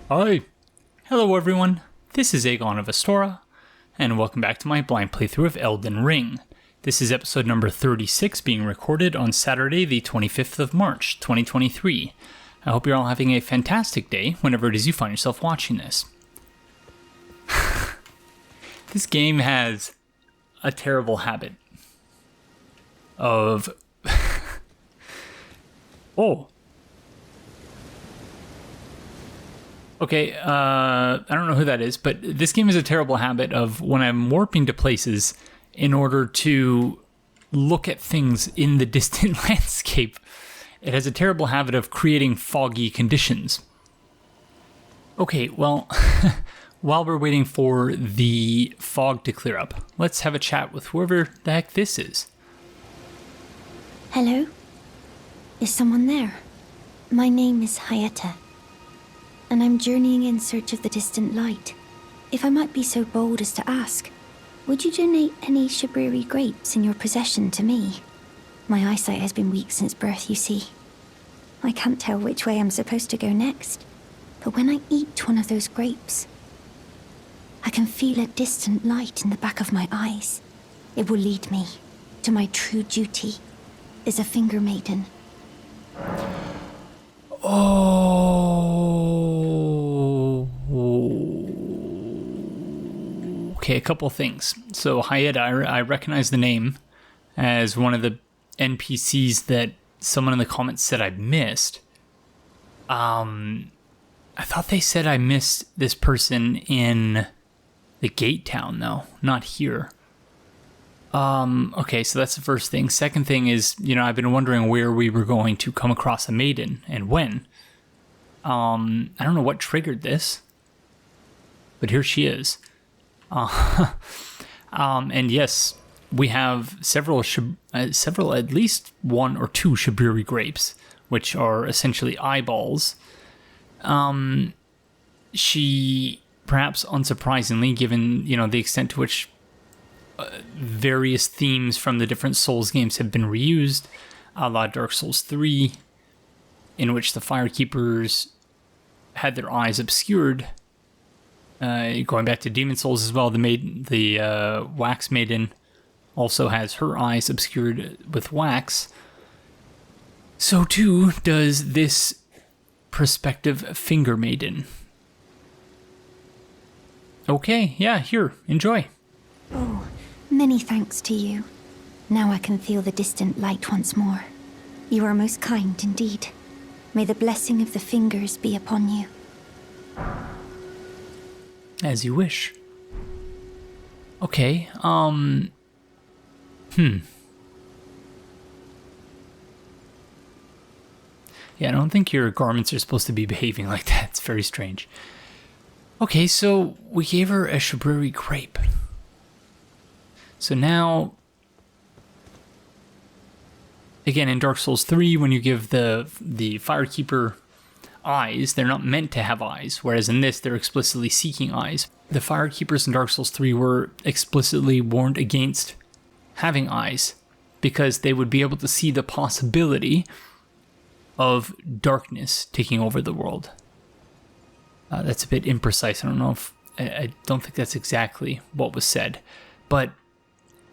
Hi! Hello everyone, this is Aegon of Astora, and welcome back to my blind playthrough of Elden Ring. This is episode number 36 being recorded on Saturday the 25th of March, 2023. I hope you're all having a fantastic day whenever it is you find yourself watching this. This game has a terrible habit of... Oh! Okay, I don't know who that is, but this game has a terrible habit of when I'm warping to places in order to look at things in the distant landscape, it has a terrible habit of creating foggy conditions. Okay, well, while we're waiting for the fog to clear up, let's have a chat with whoever the heck this is. Hello? Is someone there? My name is Hyetta, and I'm journeying in search of the distant light. If I might be so bold as to ask, would you donate any Shabriri grapes in your possession to me? My eyesight has been weak since birth, you see. I can't tell which way I'm supposed to go next, but when I eat one of those grapes, I can feel a distant light in the back of my eyes. It will lead me to my true duty as a finger maiden. Okay, a couple things. So Hyetta, I recognize the name as one of the NPCs that someone in the comments said I missed. I thought they said I missed this person in the Gate Town, though, not here. Okay, so that's the first thing. Second thing is, I've been wondering where we were going to come across a maiden and when. I don't know what triggered this, but here she is. And yes, we have several, at least one or two Shabriri grapes, which are essentially eyeballs. She, perhaps unsurprisingly, given, the extent to which various themes from the different Souls games have been reused, a la Dark Souls 3, in which the Firekeepers had their eyes obscured. Going back to Demon Souls as well, the Wax Maiden also has her eyes obscured with wax. So too does this prospective Finger Maiden. Okay, yeah, here, enjoy. Oh, many thanks to you. Now I can feel the distant light once more. You are most kind indeed. May the blessing of the fingers be upon you. As you wish. Okay, Yeah, I don't think your garments are supposed to be behaving like that. It's very strange. Okay, so we gave her a Shabriri grape. So now, again, in Dark Souls 3, when you give the Firekeeper eyes, they're not meant to have eyes, whereas in this, they're explicitly seeking eyes. The Firekeepers in Dark Souls 3 were explicitly warned against having eyes, because they would be able to see the possibility of darkness taking over the world. That's a bit imprecise. I don't think that's exactly what was said, but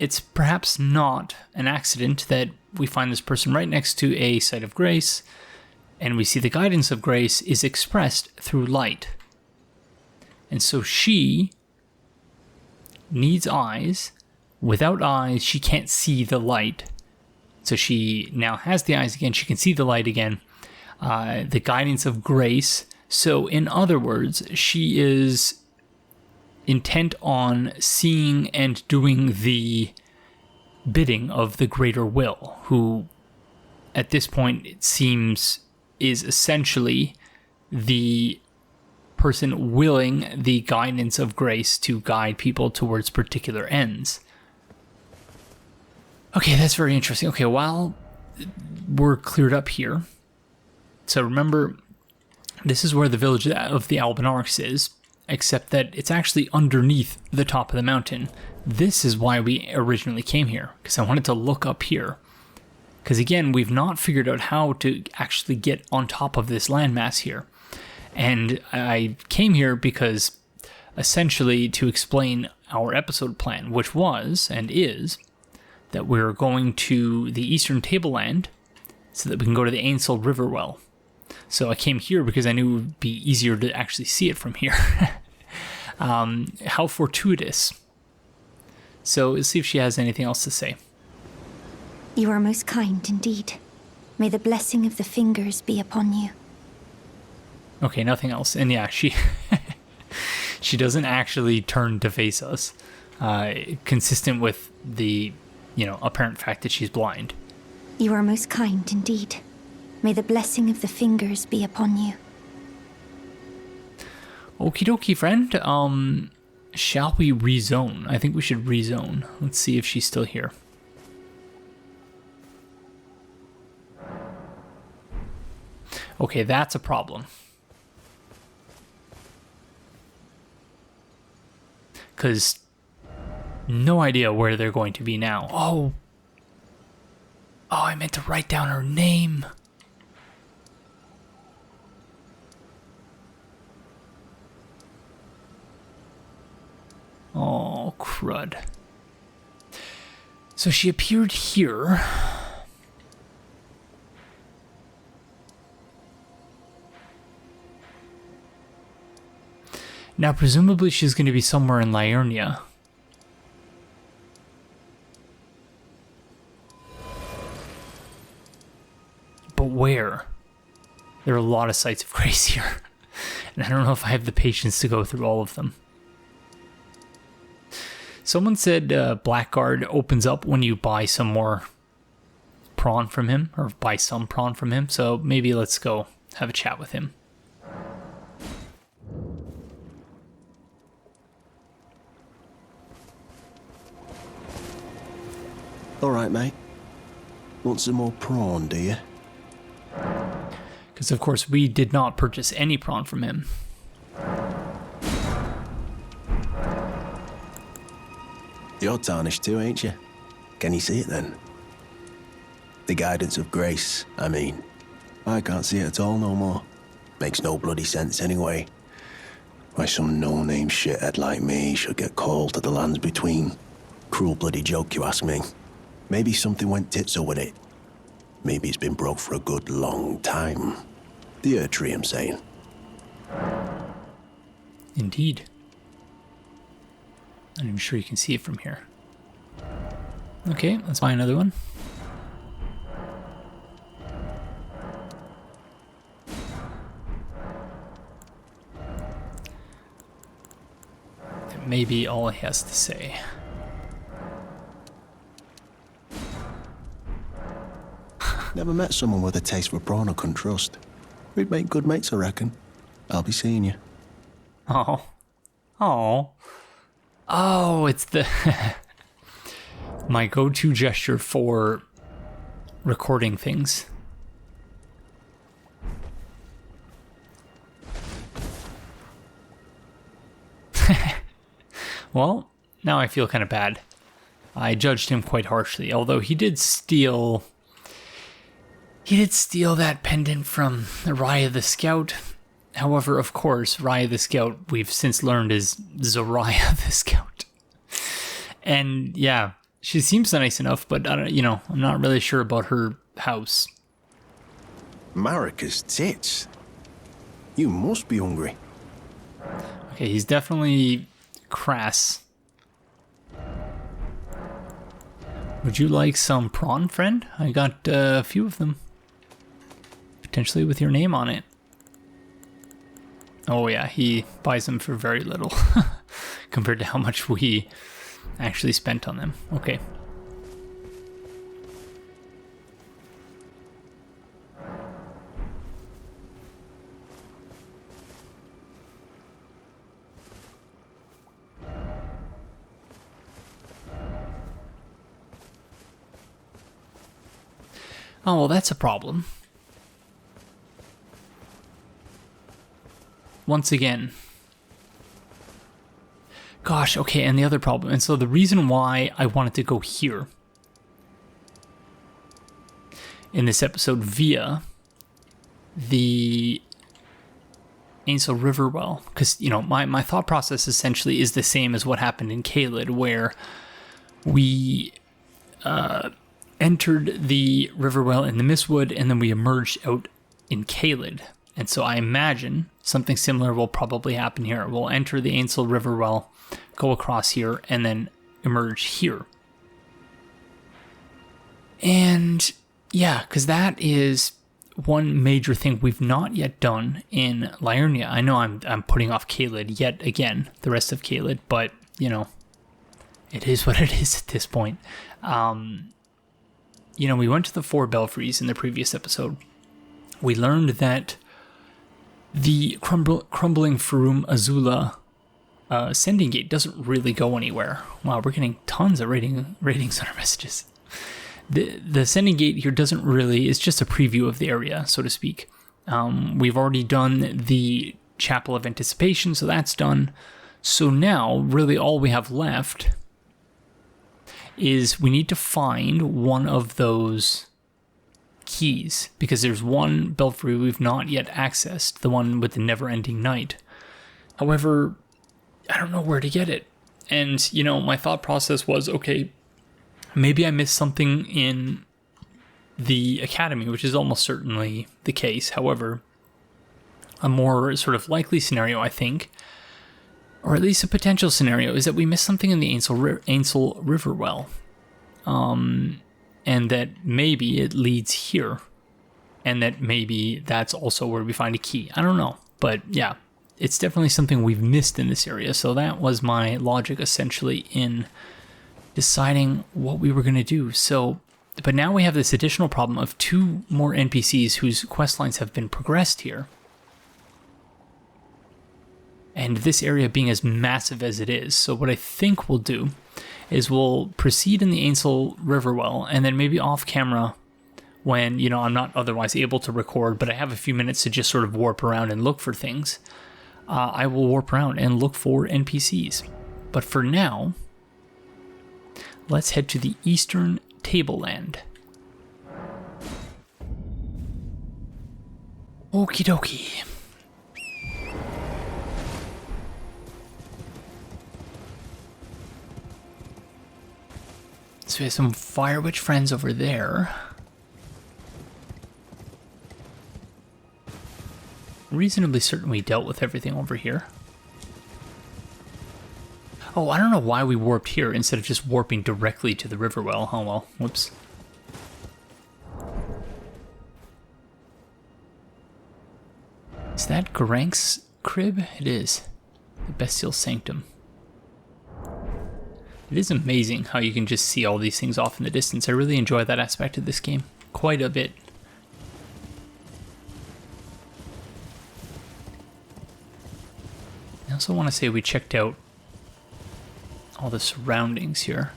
it's perhaps not an accident that we find this person right next to a site of grace, and we see the guidance of grace is expressed through light. And so she needs eyes. Without eyes, she can't see the light. So she now has the eyes again. She can see the light again. The guidance of grace. So in other words, she is intent on seeing and doing the bidding of the greater will, who at this point it seems is essentially the person willing the guidance of grace to guide people towards particular ends. Okay, that's very interesting. Okay, while we're cleared up here, so remember, this is where the village of the Albinarchs is, except that it's actually underneath the top of the mountain. This is why we originally came here, because I wanted to look up here. Because again, we've not figured out how to actually get on top of this landmass here. And I came here because essentially to explain our episode plan, which was and is that we're going to the eastern tableland so that we can go to the Ainsel River well. So I came here because I knew it would be easier to actually see it from here. How fortuitous. So let's see if she has anything else to say. You are most kind indeed. May the blessing of the fingers be upon you. Okay, nothing else. And yeah, she she doesn't actually turn to face us, consistent with the, apparent fact that she's blind. You are most kind indeed. May the blessing of the fingers be upon you. Okie dokie, friend. Shall we rezone? I think we should rezone. Let's see if she's still here. Okay, that's a problem. Because no idea where they're going to be now. Oh, I meant to write down her name. Oh, crud. So she appeared here. Now, presumably she's going to be somewhere in Liurnia. But where? There are a lot of sites of grace here. And I don't know if I have the patience to go through all of them. Someone said Blackguard opens up when you buy some more prawn from him, or buy some prawn from him. So maybe let's go have a chat with him. All right, mate. Want some more prawn, do you? Because, of course, we did not purchase any prawn from him. You're tarnished too, ain't you? Can you see it then? The guidance of grace, I mean. I can't see it at all no more. Makes no bloody sense anyway. Why some no-name shithead like me should get called to the lands between. Cruel bloody joke, you ask me. Maybe something went titso with it. Maybe it's been broke for a good long time. The earth tree, I'm saying. Indeed. I'm not even sure you can see it from here. Okay, let's buy another one. That may be all he has to say. Never met someone with a taste for prawn I couldn't trust. We'd make good mates, I reckon. I'll be seeing you. Oh. Oh, it's the my go-to gesture for recording things. Well, now I feel kind of bad. I judged him quite harshly, although he did steal that pendant from Raya the Scout. However, of course, Raya the Scout, we've since learned, is Zoraya the Scout. And yeah, she seems nice enough, but I'm not really sure about her house. Marika's tits. You must be hungry. Okay, he's definitely crass. Would you like some prawn, friend? I got a few of them. Potentially with your name on it. Oh yeah, he buys them for very little compared to how much we actually spent on them. Okay. Oh, well, that's a problem. Once again. Gosh, okay, and the other problem. And so the reason why I wanted to go here in this episode via the Ainsel River well, because, my thought process essentially is the same as what happened in Caelid, where we entered the river well in the Mistwood, and then we emerged out in Caelid. And so I imagine something similar will probably happen here. We'll enter the Ainsel River well, go across here, and then emerge here. And yeah, because that is one major thing we've not yet done in Liurnia. I know I'm putting off Caelid yet again, the rest of Caelid, but, it is what it is at this point. We went to the 4 belfries in the previous episode. We learned that the crumbling Farum Azula sending gate doesn't really go anywhere. Wow, we're getting tons of ratings on our messages. The sending gate here doesn't really, it's just a preview of the area, so to speak. We've already done the Chapel of Anticipation, so that's done. So now, really all we have left is we need to find one of those keys, because there's one belfry we've not yet accessed, the one with the never-ending night. However, I don't know where to get it. And, my thought process was, okay, maybe I missed something in the academy, which is almost certainly the case. However, a more sort of likely scenario, I think, or at least a potential scenario, is that we missed something in the Ainsel River well. And that maybe it leads here. And that maybe that's also where we find a key. I don't know. But yeah, it's definitely something we've missed in this area. So that was my logic essentially in deciding what we were going to do. So, but now we have this additional problem of 2 more NPCs whose quest lines have been progressed here. And this area being as massive as it is. So what I think we'll do is we'll proceed in the Ainsel River well, and then maybe off camera when, I'm not otherwise able to record, but I have a few minutes to just sort of warp around and look for things. I will warp around and look for NPCs. But for now, let's head to the eastern Tableland. Okie dokie. So we have some Fire Witch friends over there. Reasonably certain we dealt with everything over here. Oh, I don't know why we warped here instead of just warping directly to the river well. Oh well, whoops. Is that Garank's crib? It is. The Bestial Sanctum. It is amazing how you can just see all these things off in the distance. I really enjoy that aspect of this game quite a bit. I also want to say we checked out all the surroundings here.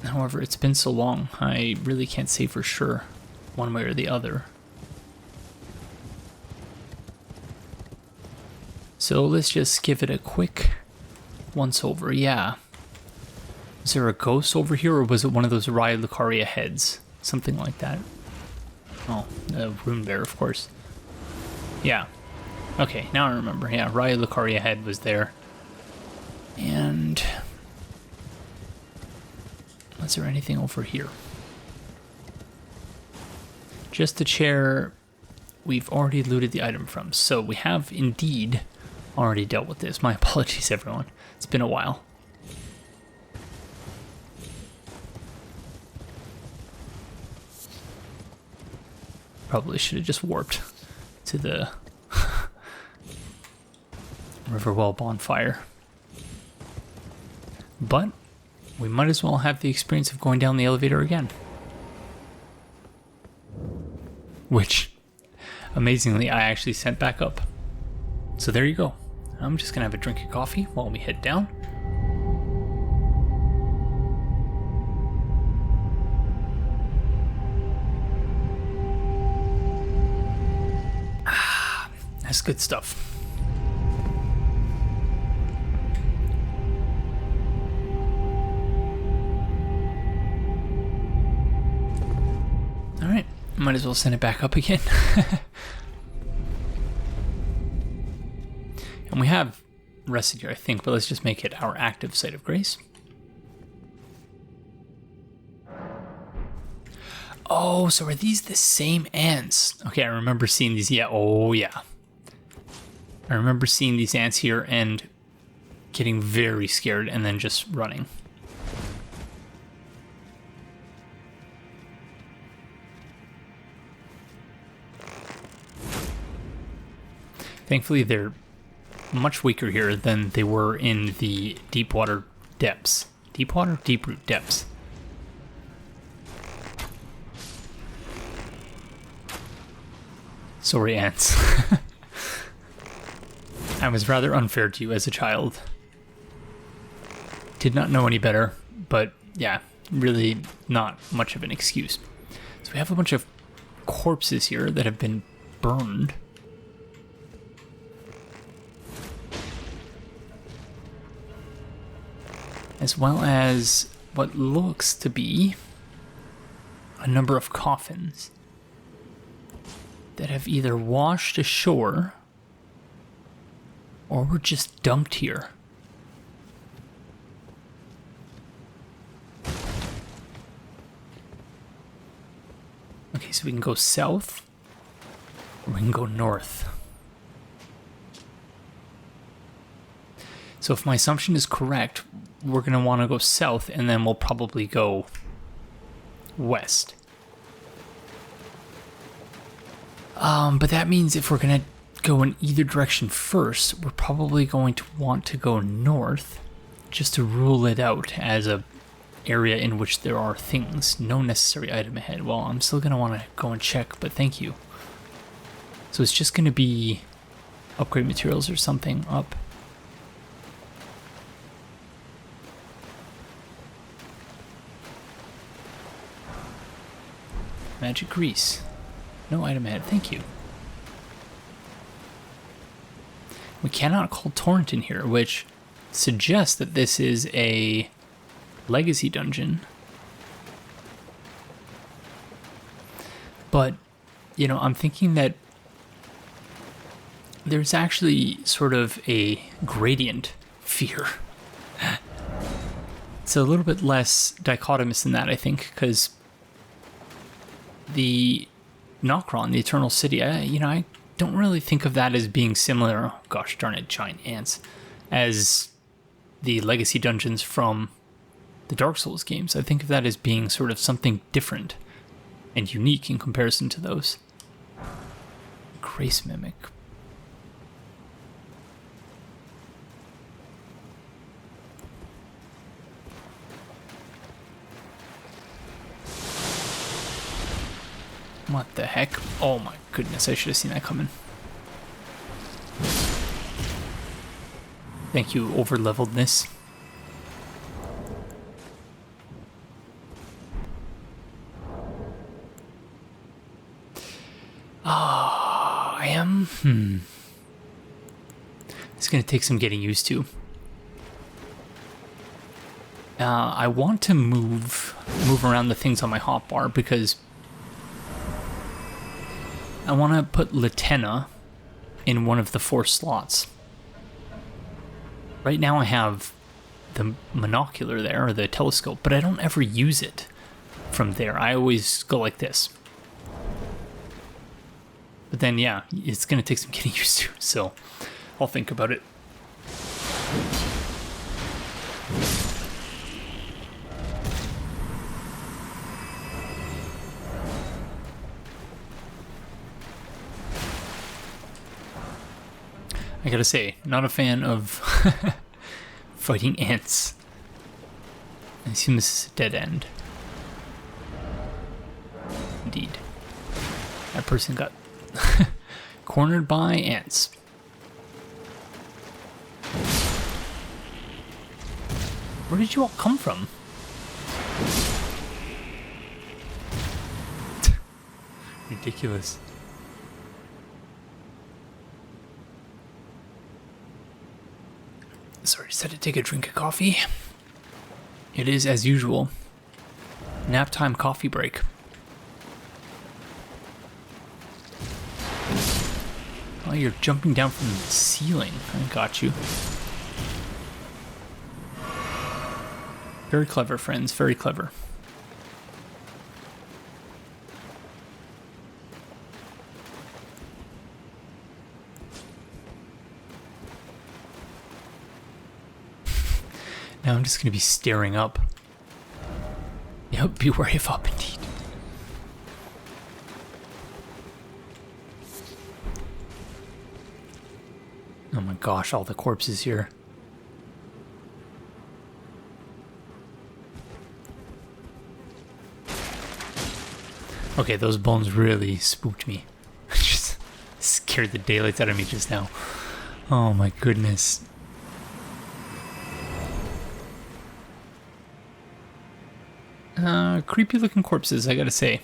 However, it's been so long, I really can't say for sure one way or the other. So let's just give it a quick once over. Yeah. Is there a ghost over here, or was it one of those Raya Lucaria heads? Something like that. Oh, a rune bear, of course. Yeah. Okay, now I remember. Yeah, Raya Lucaria head was there. And was there anything over here? Just the chair we've already looted the item from. So we have indeed already dealt with this. My apologies, everyone. It's been a while. Probably should have just warped to the Riverwell bonfire. But we might as well have the experience of going down the elevator again. Which, amazingly, I actually sent back up. So there you go. I'm just gonna have a drink of coffee while we head down. Ah, that's good stuff. Might as well send it back up again. And we have rested here, I think, but let's just make it our active site of grace. Oh, so are these the same ants? Okay, I remember seeing these. Yeah, oh yeah. I remember seeing these ants here and getting very scared and then just running. Thankfully, they're much weaker here than they were in the deep water depths. Deep water? Deep root depths. Sorry, ants. I was rather unfair to you as a child. Did not know any better, but yeah, really not much of an excuse. So we have a bunch of corpses here that have been burned. As well as what looks to be a number of coffins that have either washed ashore or were just dumped here. Okay, so we can go south or we can go north. So if my assumption is correct, we're going to want to go south and then we'll probably go west. But that means if we're going to go in either direction first, we're probably going to want to go north just to rule it out as a area in which there are things. No necessary item ahead. Well, I'm still going to want to go and check, but thank you. So it's just going to be upgrade materials or something up. Magic grease. No item ahead. Thank you. We cannot call Torrent in here, which suggests that this is a legacy dungeon. But, you know, I'm thinking that there's actually sort of a gradient fear. It's a little bit less dichotomous than that, I think, because the Nokron, the Eternal City, I don't really think of that as being similar, oh gosh darn it, giant ants, as the legacy dungeons from the Dark Souls games. I think of that as being sort of something different and unique in comparison to those. Grace Mimic. What the heck? Oh my goodness, I should have seen that coming. Thank you, over-leveledness. I am... It's going to take some getting used to. I want to move around the things on my hotbar because I want to put Latenna in one of the 4 slots. Right now I have the monocular there, or the telescope, but I don't ever use it from there. I always go like this. But then, yeah, it's going to take some getting used to, so I'll think about it. I gotta say, not a fan of fighting ants. I assume this is a dead end. Indeed. That person got cornered by ants. Where did you all come from? Ridiculous. Sorry, just had to take a drink of coffee. It is, as usual, nap time coffee break. Oh, you're jumping down from the ceiling. I got you. Very clever, friends. Very clever. Now I'm just going to be staring up. Yep, be wary of up indeed. Oh my gosh, all the corpses here. Okay, those bones really spooked me. Just scared the daylights out of me just now. Oh my goodness. Creepy looking corpses, I gotta say.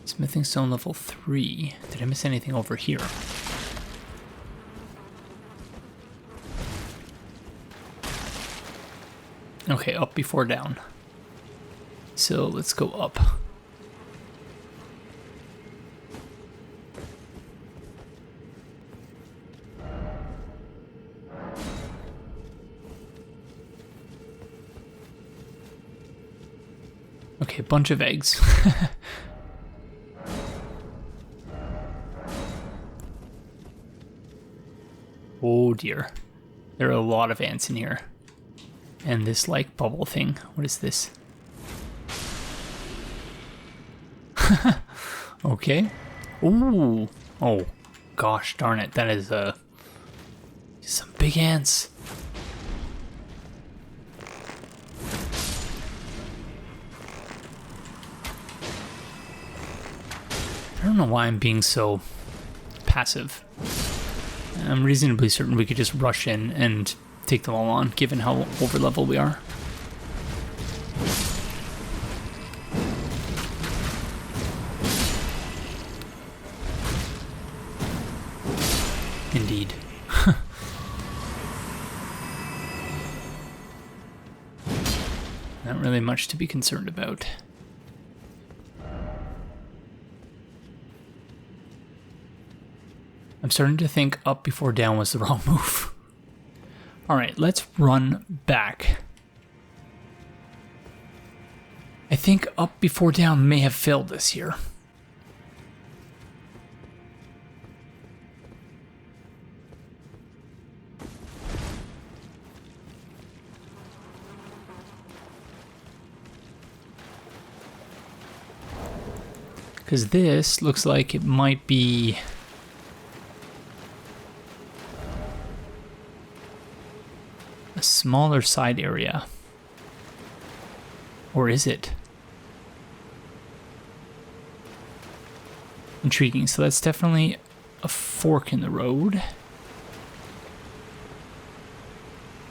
Smithing stone level 3. Did I miss anything over here? Okay, up before down. So let's go up. Okay, bunch of eggs. Oh dear. There are a lot of ants in here. And this like bubble thing. What is this? Okay. Ooh. Oh gosh darn it. That is some big ants. I don't know why I'm being so passive. I'm reasonably certain we could just rush in and take them all on, given how over level we are. Indeed. Not really much to be concerned about. I'm starting to think up before down was the wrong move. Alright, let's run back. I think up before down may have failed this here. Because this looks like it might be... a smaller side area. Or is it? Intriguing. So that's definitely a fork in the road.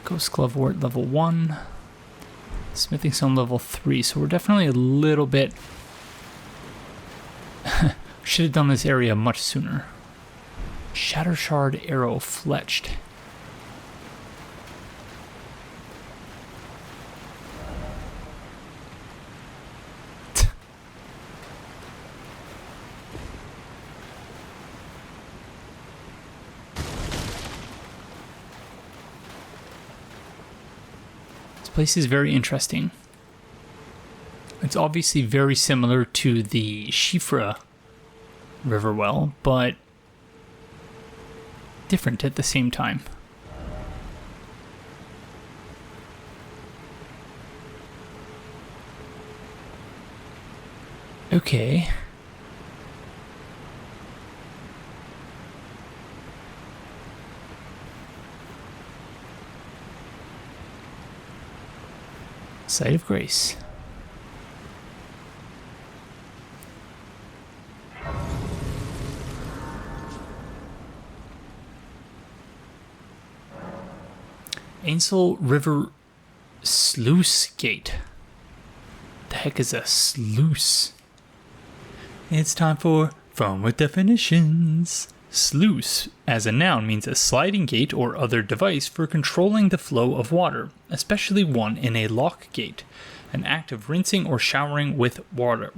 Ghost Glove Wart level 1. Smithing Stone level 3. So we're definitely a little bit... Should have done this area much sooner. Shatter Shard Arrow Fletched. Place is very interesting. It's obviously very similar to the Shifra river well, but different at the same time. Okay. Site of Grace. Ainsel River Sluice Gate. The heck is a sluice? It's time for Fun with Definitions. Sluice, as a noun, means a sliding gate or other device for controlling the flow of water, especially one in a lock gate, an act of rinsing or showering with water.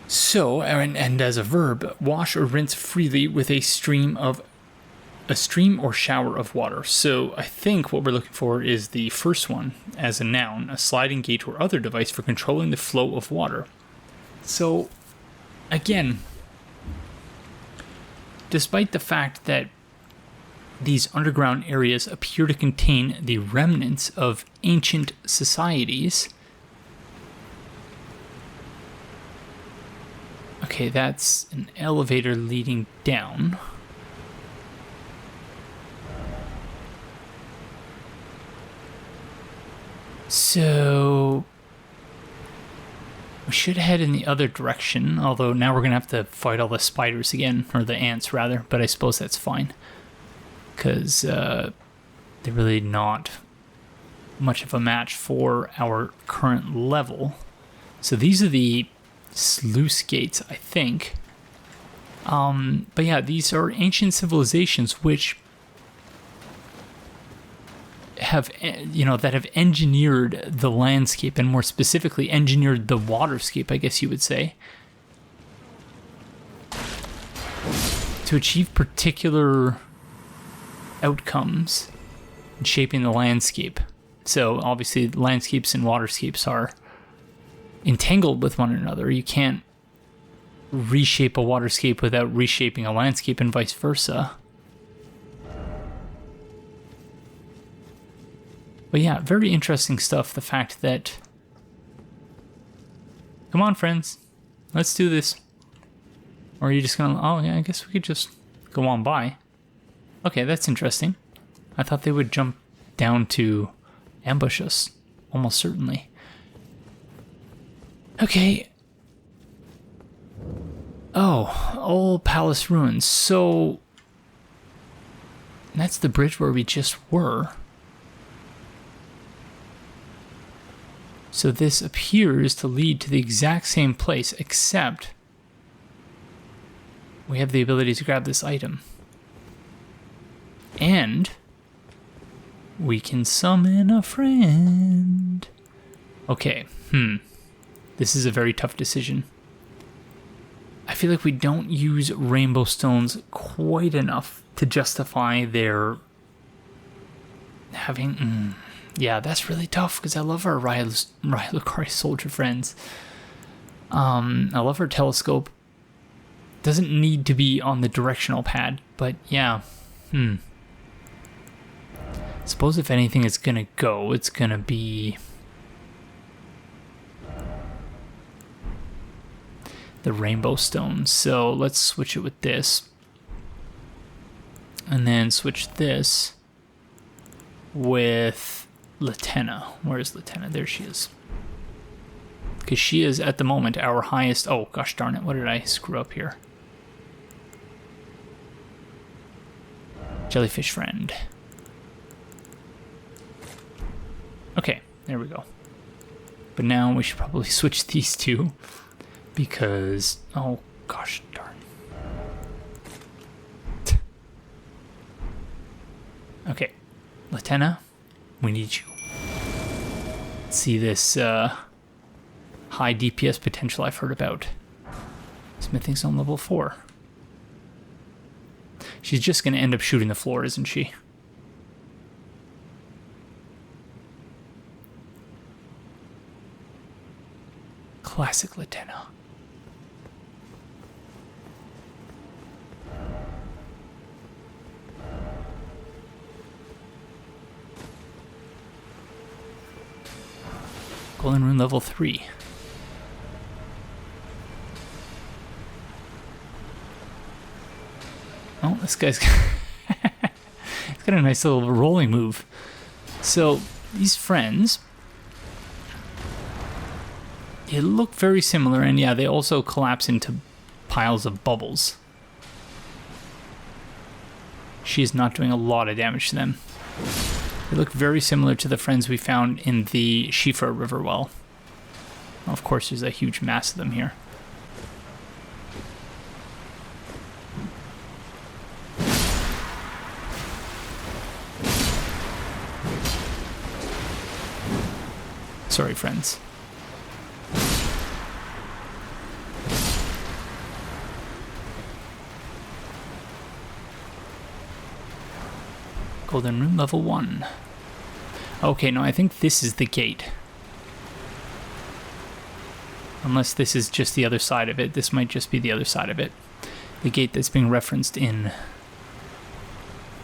So, and as a verb, wash or rinse freely with a stream or shower of water. So I think what we're looking for is the first one, as a noun, a sliding gate or other device for controlling the flow of water. So, again, despite the fact that these underground areas appear to contain the remnants of ancient societies. Okay, that's an elevator leading down. So we should head in the other direction, although now we're going to have to fight all the spiders again, or the ants rather, but I suppose that's fine. Because they're really not much of a match for our current level. So these are the sluice gates, I think. But yeah, these are ancient civilizations which have, that have engineered the landscape, and more specifically engineered the waterscape, I guess you would say, to achieve particular outcomes in shaping the landscape. So obviously landscapes and waterscapes are entangled with one another. You can't reshape a waterscape without reshaping a landscape, and vice versa. But yeah, very interesting stuff. The fact that... Come on, friends. Let's do this. Or are you just gonna... Oh, yeah, I guess we could just go on by. Okay, that's interesting. I thought they would jump down to ambush us. Almost certainly. Okay. Oh, Uhl Palace Ruins. So... That's the bridge where we just were. So this appears to lead to the exact same place, except we have the ability to grab this item. And we can summon a friend. Okay, this is a very tough decision. I feel like we don't use rainbow stones quite enough to justify their having... Yeah, that's really tough, because I love our Lightseeker soldier friends. I love her telescope. Doesn't need to be on the directional pad, but yeah. Suppose if anything is gonna go, it's gonna be the rainbow stone. So let's switch it with this. And then switch this with Latenna. Where is Latenna? There she is. Because she is, at the moment, our highest... Oh, gosh darn it. What did I screw up here? Jellyfish friend. Okay, there we go. But now we should probably switch these two. Because... Oh, gosh darn. Okay. Latenna, we need you. Let's see this high DPS potential I've heard about. Smithing's on level 4. She's just going to end up shooting the floor, isn't she? Classic Latenna. Golden Rune level 3. Oh, this guy's he's got a nice little rolling move. So, these friends, they look very similar, and yeah, they also collapse into piles of bubbles. She's not doing a lot of damage to them. They look very similar to the friends we found in the Uhl River well. Of course, there's a huge mass of them here. Sorry, friends. Golden Room level 1. Okay, no, I think this is the gate. Unless this is just the other side of it. This might just be the other side of it. The gate that's being referenced in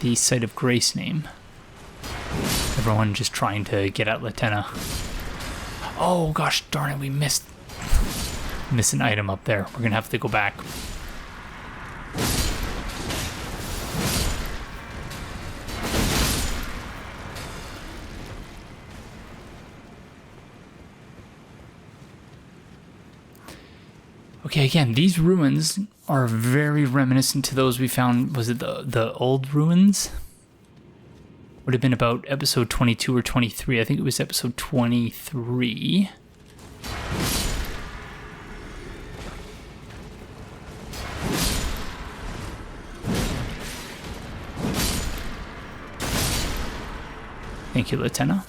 the Site of Grace name. Everyone just trying to get at Latenna. Oh gosh darn it, we missed an item up there. We're gonna have to go back. Okay, again, these ruins are very reminiscent to those we found. Was it the old ruins? Would have been about episode 22 or 23. I think it was episode 23. Thank you, Latenna.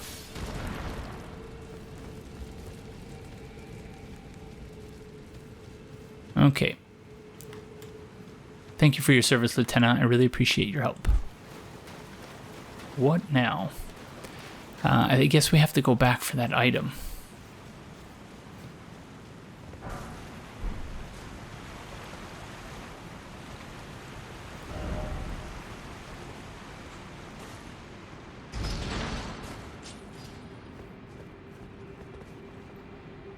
Okay. Thank you for your service, Latenna. I really appreciate your help. What now? I guess we have to go back for that item.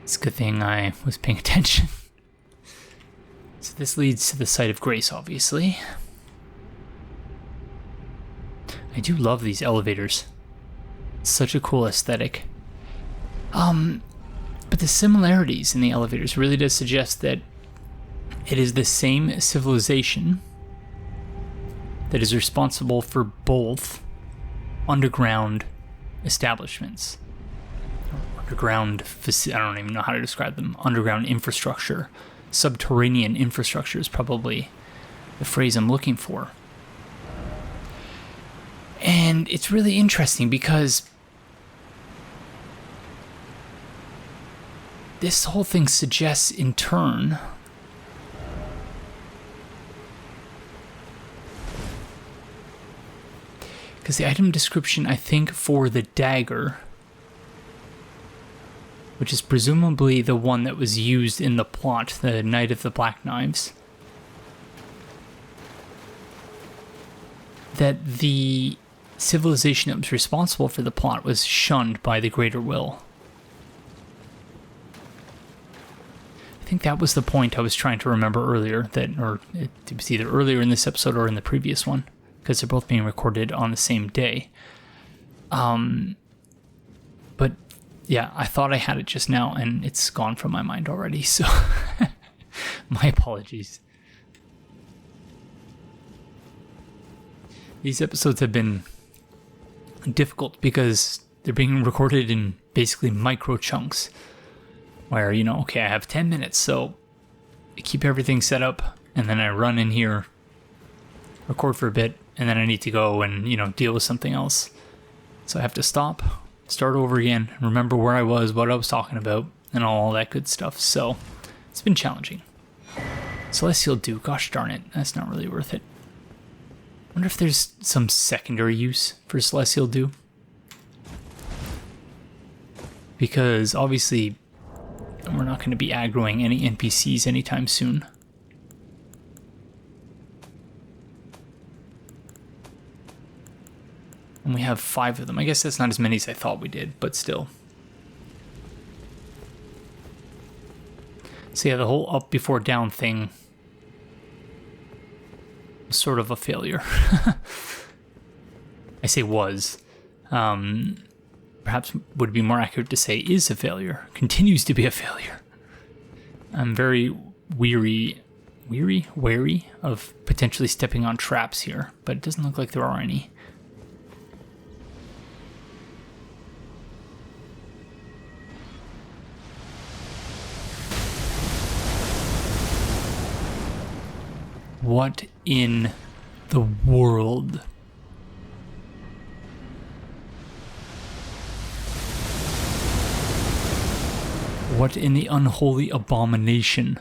It's a good thing I was paying attention. So this leads to the Site of Grace, obviously. I do love these elevators. It's such a cool aesthetic. But the similarities in the elevators really does suggest that it is the same civilization that is responsible for both underground establishments. Underground, I don't even know how to describe them. Underground infrastructure. Subterranean infrastructure is probably the phrase I'm looking for. And it's really interesting because this whole thing suggests in turn because the item description, I think, for the dagger, which is presumably the one that was used in the plot, the Knight of the Black Knives, that the civilization that was responsible for the plot was shunned by the Greater Will. I think that was the point I was trying to remember earlier, or it was either earlier in this episode or in the previous one, because they're both being recorded on the same day. But yeah, I thought I had it just now, and it's gone from my mind already, so my apologies. These episodes have been difficult because they're being recorded in basically micro chunks where, you know, okay, I have 10 minutes, so I keep everything set up and then I run in here, record for a bit, and then I need to go and, you know, deal with something else. So I have to stop, start over again, remember where I was, what I was talking about, and all that good stuff. So it's been challenging. Celestial Dew, gosh darn it, that's not really worth it. I wonder if there's some secondary use for Celestial Dew. Because obviously we're not going to be aggroing any NPCs anytime soon. And we have 5 of them. I guess that's not as many as I thought we did, but still. So yeah, the whole up before down thing, sort of a failure. I say was. Perhaps would be more accurate to say is a failure. Continues to be a failure. I'm very wary of potentially stepping on traps here, but it doesn't look like there are any. What in the world? What in the unholy abomination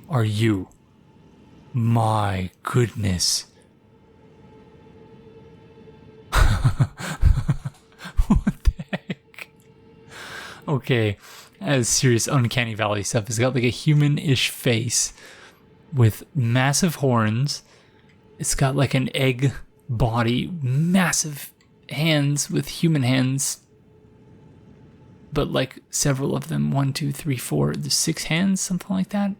are you? My goodness. What the heck? Okay, that is serious uncanny valley stuff. It's got like a human-ish face with massive horns. It's got like an egg body, massive hands with human hands, but like several of them, 1, 2, 3, 4, there's 6 hands, something like that.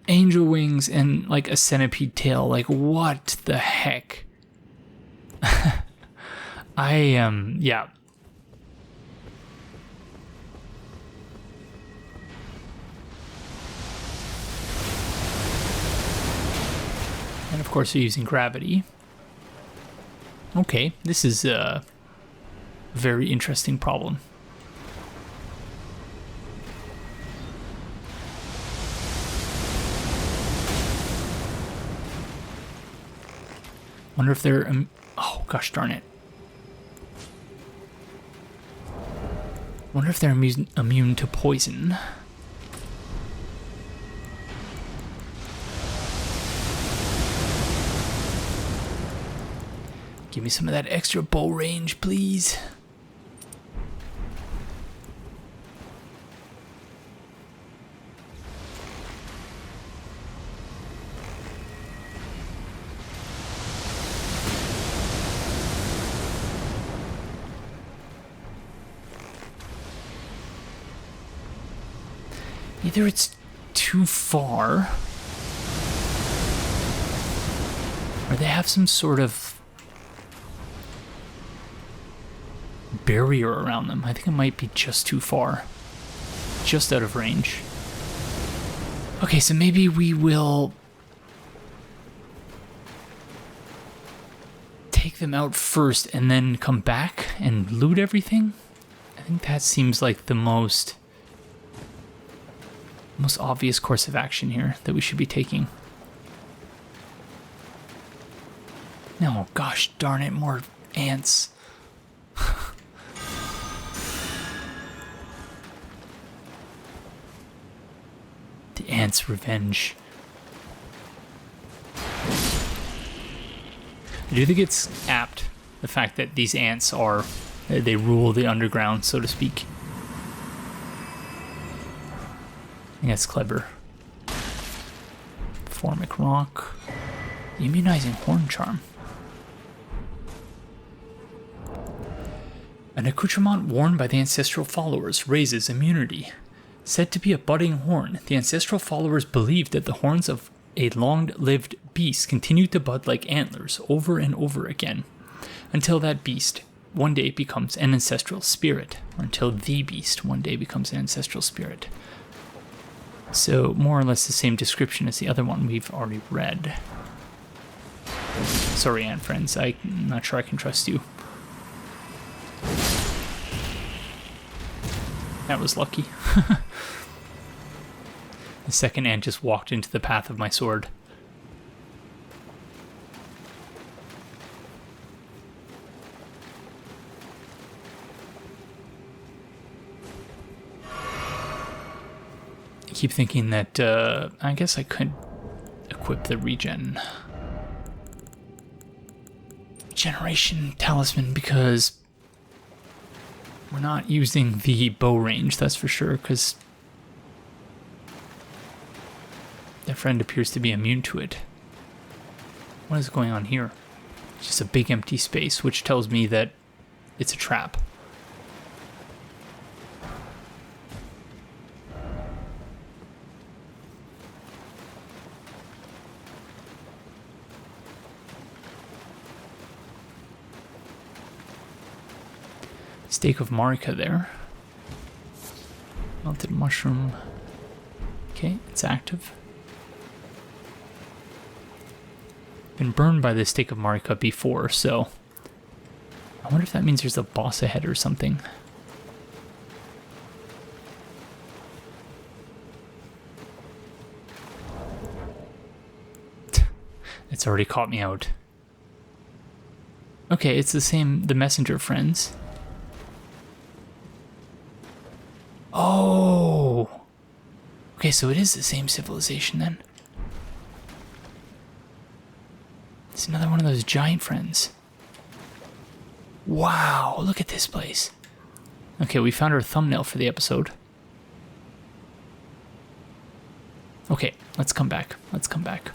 Angel wings and like a centipede tail. Like, what the heck? Yeah. And of course you're using gravity. Okay, this is a very interesting problem. Wonder if they're... oh, gosh darn it. Wonder if they're immune to poison. Give me some of that extra bow range, please. Either it's too far, or they have some sort of barrier around them. I think it might be just too far, just out of range. Okay, so maybe we will take them out first and then come back and loot everything. I think that seems like the most obvious course of action here that we should be taking. No, gosh darn it, more ants. The ants' revenge. I do think it's apt, the fact that these ants are, they rule the underground, so to speak. I think that's clever. Formic rock. Immunizing horn charm. An accoutrement worn by the ancestral followers raises immunity. Said to be a budding horn, the ancestral followers believed that the horns of a long-lived beast continued to bud like antlers over and over again, until that beast one day becomes an ancestral spirit, or until the beast one day becomes an ancestral spirit. So, more or less the same description as the other one we've already read. Sorry, ant friends, I'm not sure I can trust you. That was lucky. The second ant just walked into the path of my sword. I keep thinking that, I guess I could equip the regeneration talisman, because we're not using the bow range, that's for sure, because their friend appears to be immune to it. What is going on here? It's just a big empty space, which tells me that it's a trap. Stake of Marika there. Melted mushroom. Okay, it's active. Been burned by the stake of Marika before, so I wonder if that means there's a boss ahead or something. It's already caught me out. Okay, it's the messenger friends. Okay, so it is the same civilization then. It's another one of those giant friends. Wow, look at this place. Okay, we found our thumbnail for the episode. Okay, let's come back. Let's come back.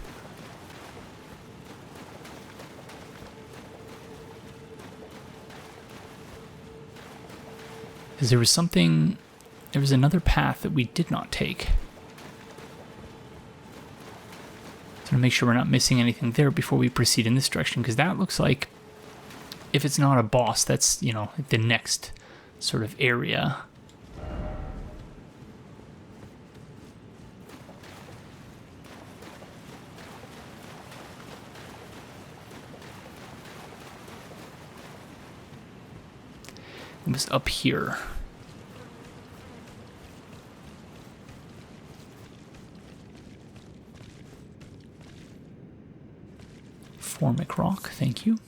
Because there was something... There was another path that we did not take. So to make sure we're not missing anything there before we proceed in this direction, because that looks like, if it's not a boss, that's, you know, the next sort of area. It was up here. Formic rock, thank you.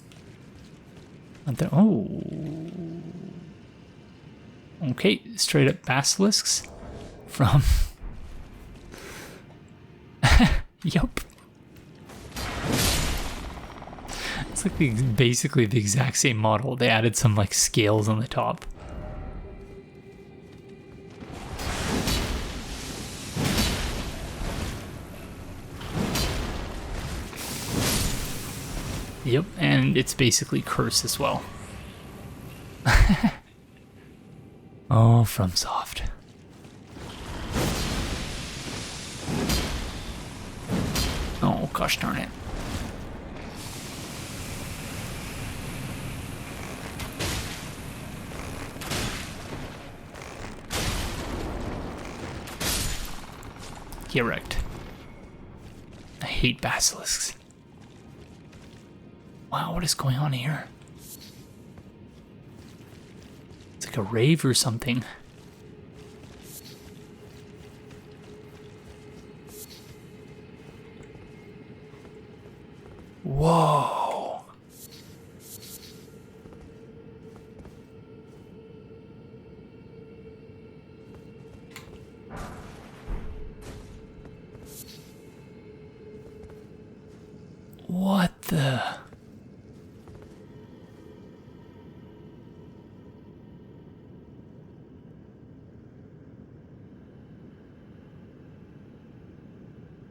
Oh. Okay, straight up basilisks from... Yup. It's like basically the exact same model. They added some like scales on the top. Yep, and it's basically cursed as well. Oh, FromSoft. Oh, gosh darn it. Get wrecked. I hate basilisks. Wow, what is going on here? It's like a rave or something. Whoa. What the...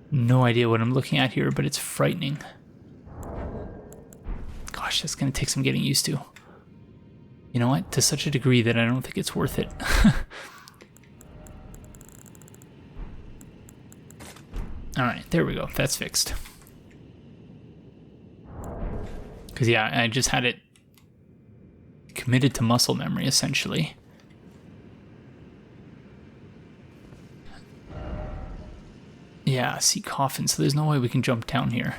No idea what I'm looking at here, but it's frightening. Gosh, that's going to take some getting used to. You know what? To such a degree that I don't think it's worth it. Alright, there we go. That's fixed. Because, yeah, I just had it committed to muscle memory, essentially. Yeah, see coffin, so there's no way we can jump down here.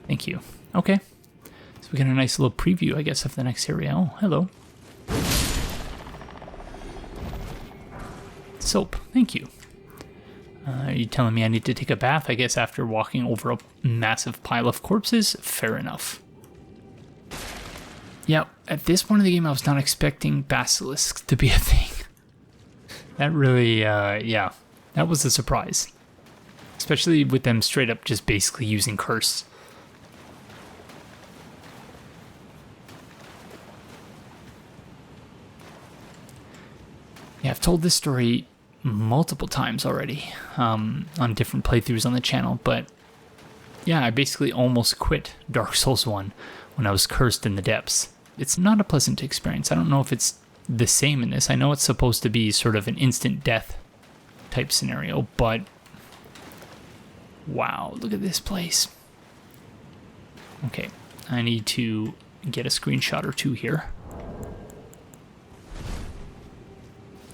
Thank you. Okay. So we got a nice little preview, I guess, of the next area. Oh, hello. Soap. Thank you. Are you telling me I need to take a bath, I guess, after walking over a massive pile of corpses? Fair enough. Yeah, at this point of the game, I was not expecting basilisks to be a thing. That really, yeah, that was a surprise. Especially with them straight up just basically using curse. Yeah, I've told this story multiple times already on different playthroughs on the channel, but yeah, I basically almost quit Dark Souls 1 when I was cursed in the depths. It's not a pleasant experience. I don't know if it's the same in this. I know it's supposed to be sort of an instant death type scenario, but wow, look at this place. Okay, I need to get a screenshot or two here.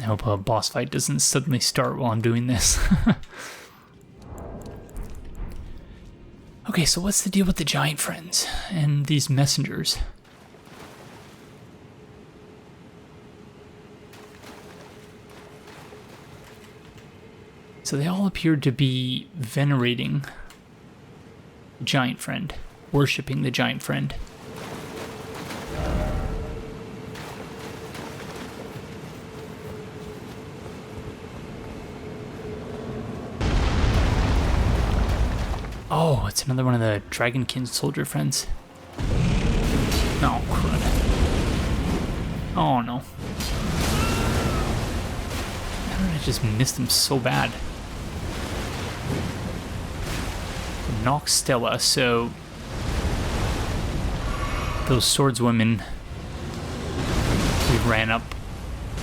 I hope a boss fight doesn't suddenly start while I'm doing this. Okay, so what's the deal with the giant friends and these messengers? So they all appeared to be venerating the giant friend, worshipping the giant friend. Oh, it's another one of the Dragonkin Soldier friends. Oh, crud. Oh, no. How did I just miss them so bad? Nokstella, so those swordswomen we ran up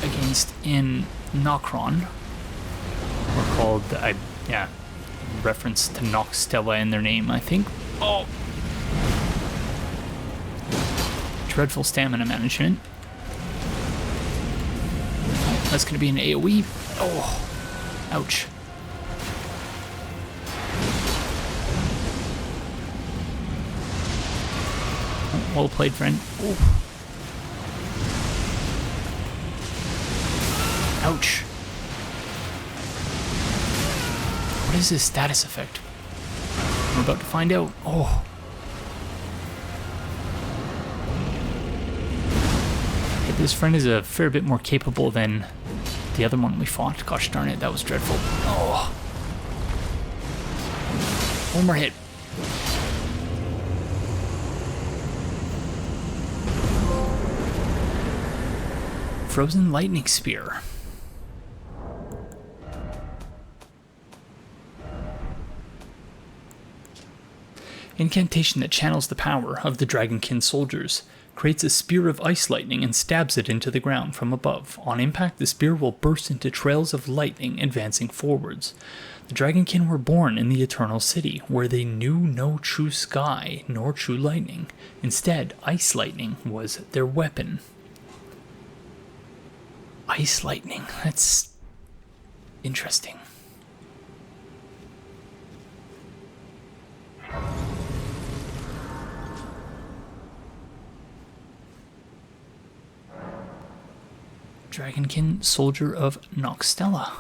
against in Nokron were called, reference to Nokstella in their name, I think. Oh! Dreadful stamina management. That's gonna be an AoE. Oh! Ouch. Well played, friend. Ooh. Ouch. What is this status effect? We're about to find out. Oh. Okay, this friend is a fair bit more capable than the other one we fought. Gosh darn it, that was dreadful. Oh. One more hit. Frozen Lightning Spear. Incantation that channels the power of the Dragonkin soldiers. Creates a spear of ice lightning and stabs it into the ground from above. On impact, the spear will burst into trails of lightning advancing forwards. The Dragonkin were born in the Eternal City, where they knew no true sky nor true lightning. Instead, ice lightning was their weapon. Ice lightning. That's interesting. Dragonkin Soldier of Nokstella.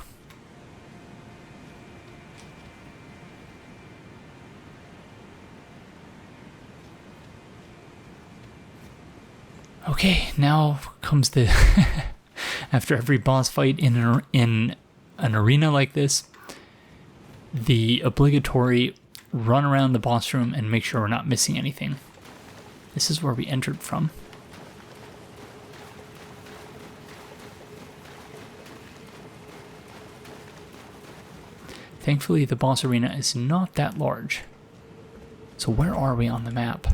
Okay, now comes the after every boss fight in an arena like this, the obligatory run around the boss room and make sure we're not missing anything. This is where we entered from. Thankfully, the boss arena is not that large. So where are we on the map?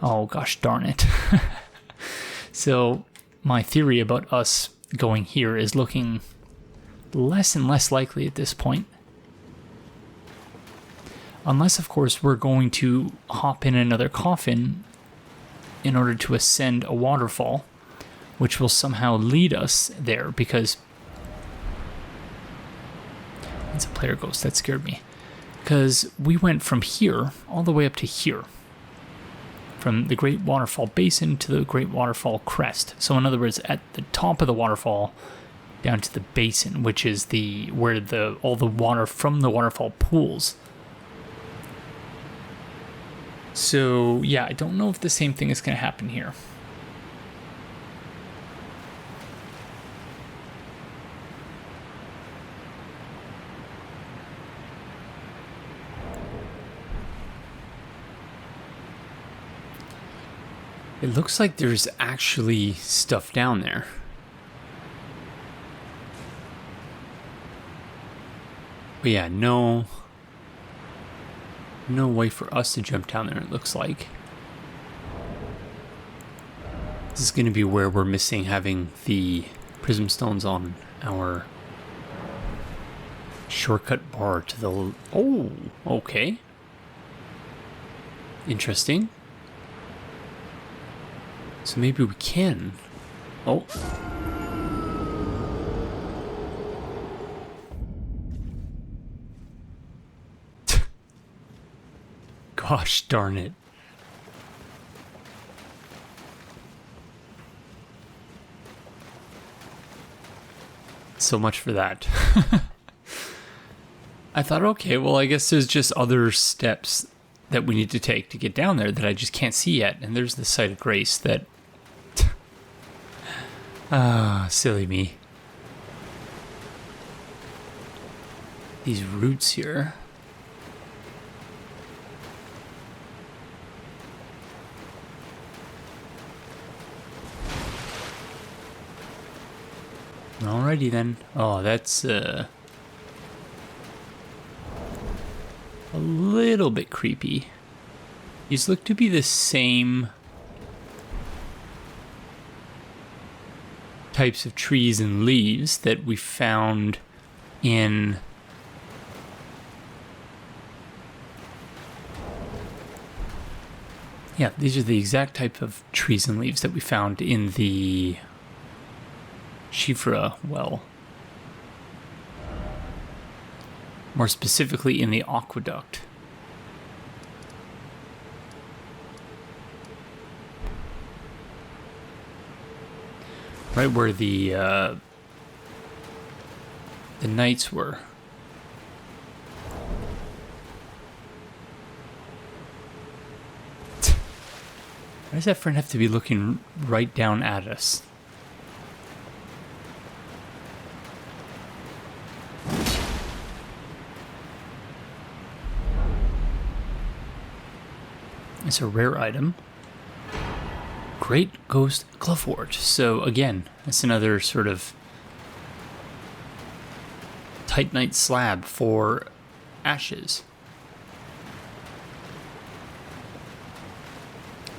Oh, gosh darn it. So my theory about us going here is looking less and less likely at this point. Unless, of course, we're going to hop in another coffin in order to ascend a waterfall, which will somehow lead us there, because it's a player ghost. That scared me. Because we went from here all the way up to here. From the Great Waterfall Basin to the Great Waterfall Crest. So in other words, at the top of the waterfall down to the basin, which is where all the water from the waterfall pools. So yeah, I don't know if the same thing is going to happen here. It looks like there's actually stuff down there. But yeah, no way for us to jump down there, it looks like. This is going to be where we're missing having the prism stones on our shortcut bar to the... Oh, okay. Interesting. So maybe we can. Oh. Gosh darn it. So much for that. I thought, okay, well, I guess there's just other steps that we need to take to get down there that I just can't see yet. And there's the Site of Grace that... silly me. these roots here. Alrighty then. Oh, that's a little bit creepy. These look to be the same types of trees and leaves that we found in these are the exact type of trees and leaves that we found in the Shifra well. More specifically in the aqueduct. Right where the knights were. Why does that friend have to be looking right down at us? It's a rare item. Great Ghost Gloveforge. So again, that's another sort of Titanite slab for ashes.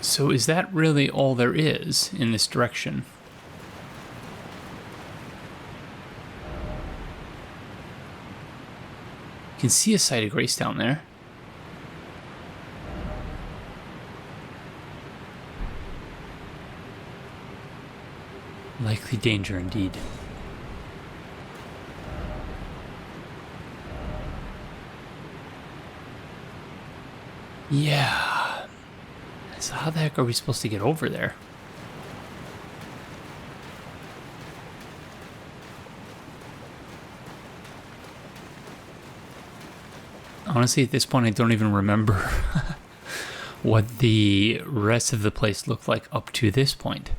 So is that really all there is in this direction? You can see a site of grace down there. Likely danger indeed. Yeah. So how the heck are we supposed to get over there? Honestly, at this point, I don't even remember what the rest of the place looked like up to this point.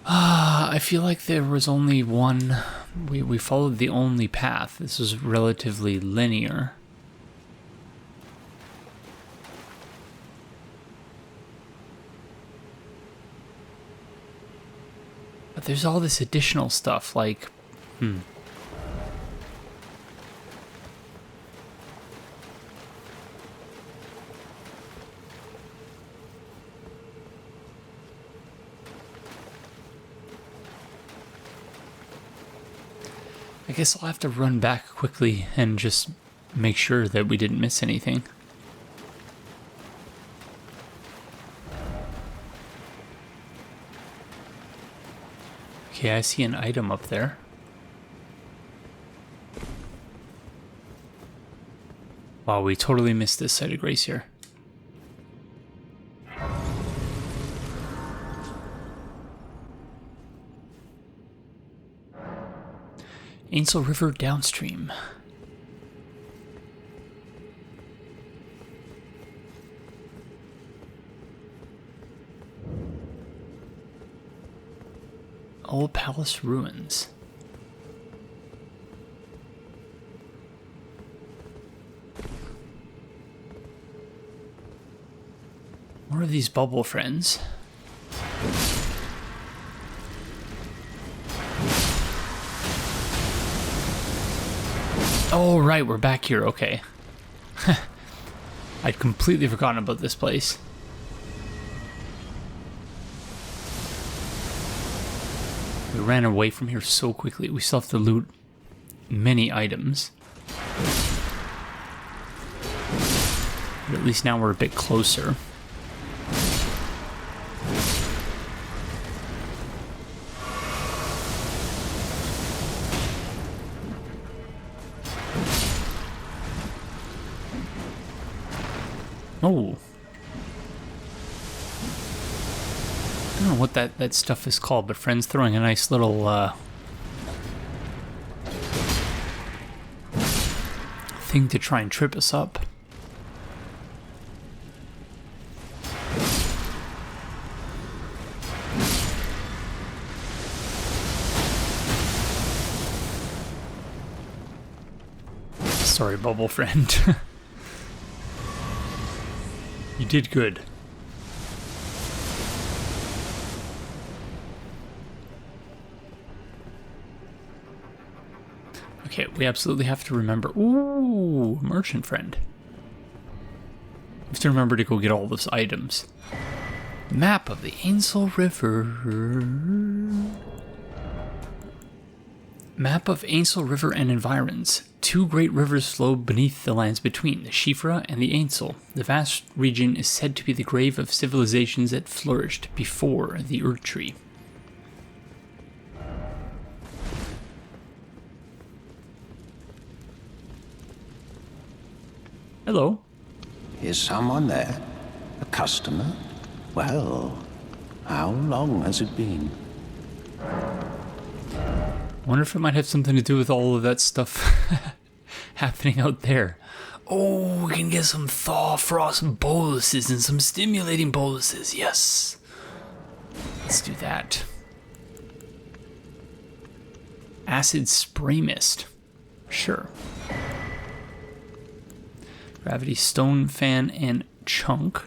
I feel like there was only one. We followed the only path. This was relatively linear. But there's all this additional stuff, like, I guess I'll have to run back quickly and just make sure that we didn't miss anything. Okay, I see an item up there. Wow, we totally missed this site of grace here. Ainsel River Downstream. Uhl Palace Ruins. More of these bubble friends. Oh, right, we're back here, okay. I'd completely forgotten about this place. We ran away from here so quickly. We still have to loot many items. But at least now we're a bit closer. Oh. I don't know what that stuff is called, but friend's throwing a nice little thing to try and trip us up. Sorry, bubble friend. You did good. Okay, we absolutely have to remember. Ooh, merchant friend. We have to remember to go get all those items. Map of the Ainsel River. Map of Ainsel River and environs. Two great rivers flow beneath the lands between, the Shifra and the Ainsel. The vast region is said to be the grave of civilizations that flourished before the Erd Tree. Hello. Is someone there? A customer? Well, how long has it been? Wonder if it might have something to do with all of that stuff happening out there. Oh, we can get some thaw frost boluses and some stimulating boluses. Yes. Let's do that. Acid spray mist. Sure. Gravity stone fan and chunk.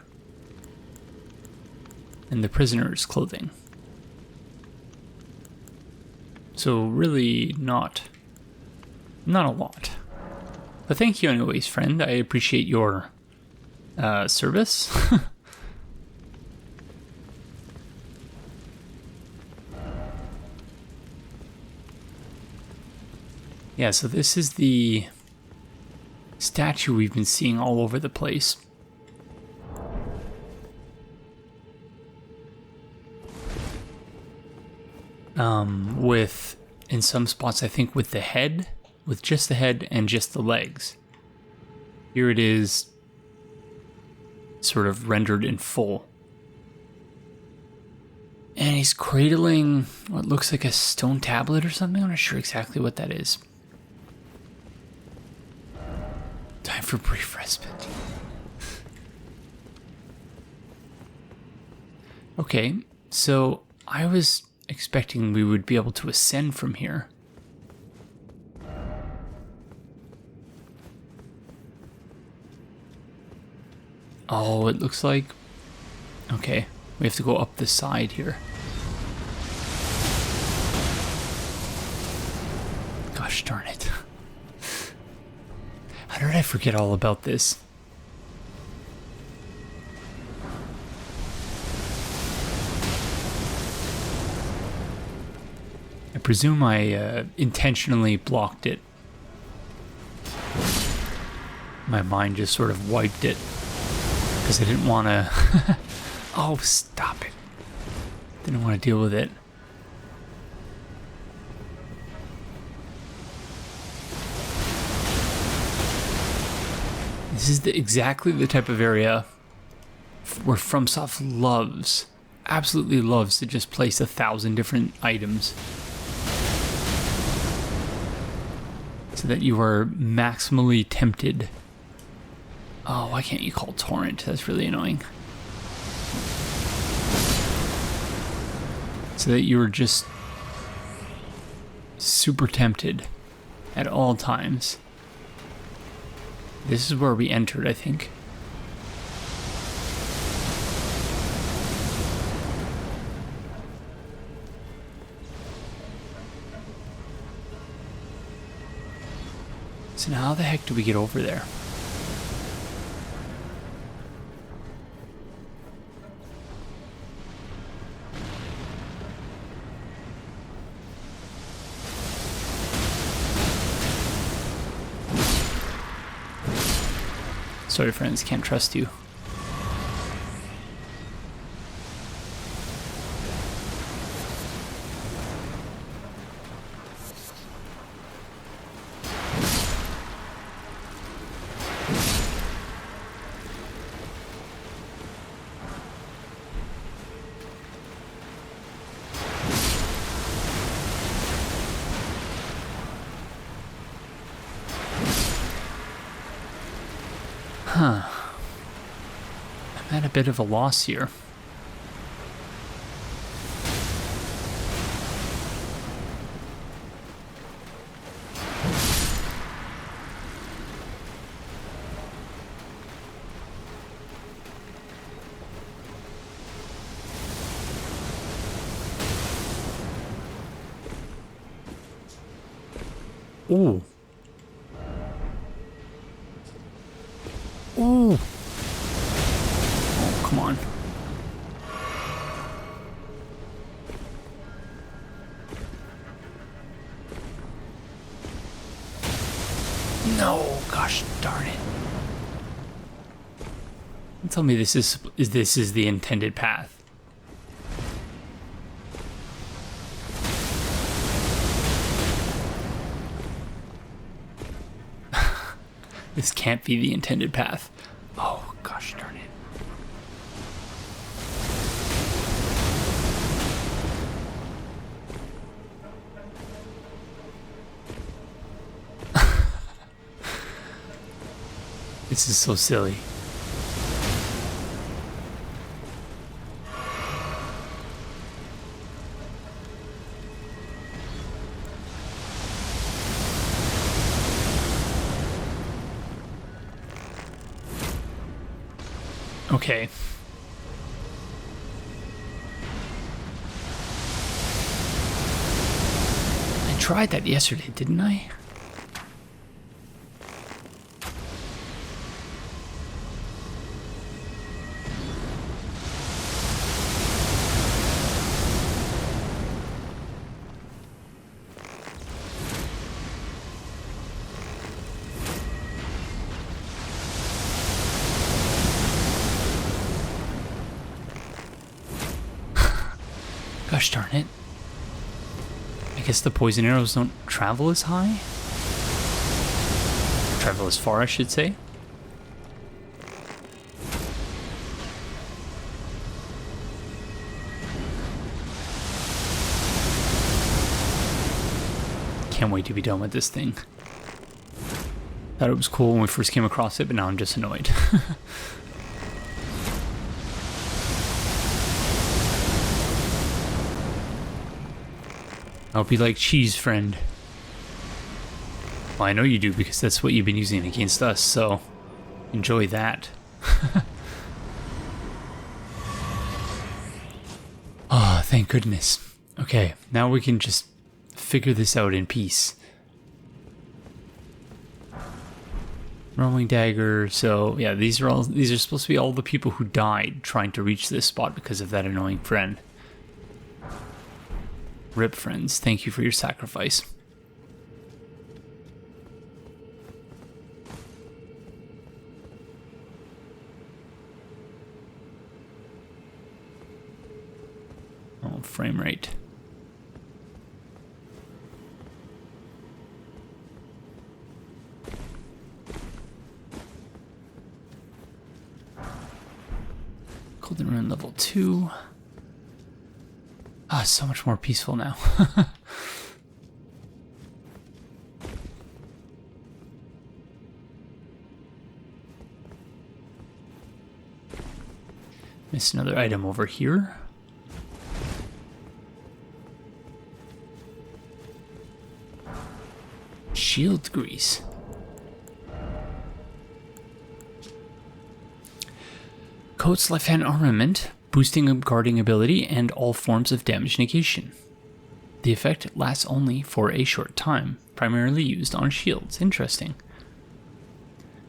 And the prisoner's clothing. So really not a lot. But thank you anyways, friend. I appreciate your service. Yeah, so this is the statue we've been seeing all over the place. With, in some spots, I think with the head, with just the head and just the legs. Here it is, sort of rendered in full. And he's cradling what looks like a stone tablet or something. I'm not sure exactly what that is. Time for brief respite. Okay, so I was expecting we would be able to ascend from here. Oh, it looks like... Okay, we have to go up the side here. Gosh darn it. How did I forget all about this? I presume I intentionally blocked it. My mind just sort of wiped it because I didn't want to... Oh, stop it. Didn't want to deal with it. This is exactly the type of area where FromSoft loves, absolutely loves to just place 1,000 different items. So that you are maximally tempted. Oh, why can't you call torrent? That's really annoying. So that you are just super tempted at all times. This is where we entered, I think. So now how the heck do we get over there? Sorry friends, can't trust you. Huh. I'm at a bit of a loss here. Ooh. Ooh. Oh, come on. No, gosh darn it. Tell me this is the intended path. This can't be the intended path. Oh, gosh darn it. This is so silly. Okay. I tried that yesterday, didn't I? Gosh darn it. I guess the poison arrows don't travel as high? Travel as far, I should say. Can't wait to be done with this thing. Thought it was cool when we first came across it, but now I'm just annoyed. I hope you like cheese, friend. Well, I know you do because that's what you've been using against us, so enjoy that. Oh, thank goodness. Okay, now we can just figure this out in peace. Rolling dagger, so yeah, these are supposed to be all the people who died trying to reach this spot because of that annoying friend. Rip, friends, thank you for your sacrifice. Oh, frame rate. Golden Rune level 2. Ah, so much more peaceful now. Missed another item over here. Shield grease. Coat's left-hand armament, boosting guarding ability and all forms of damage negation. The effect lasts only for a short time, primarily used on shields. Interesting.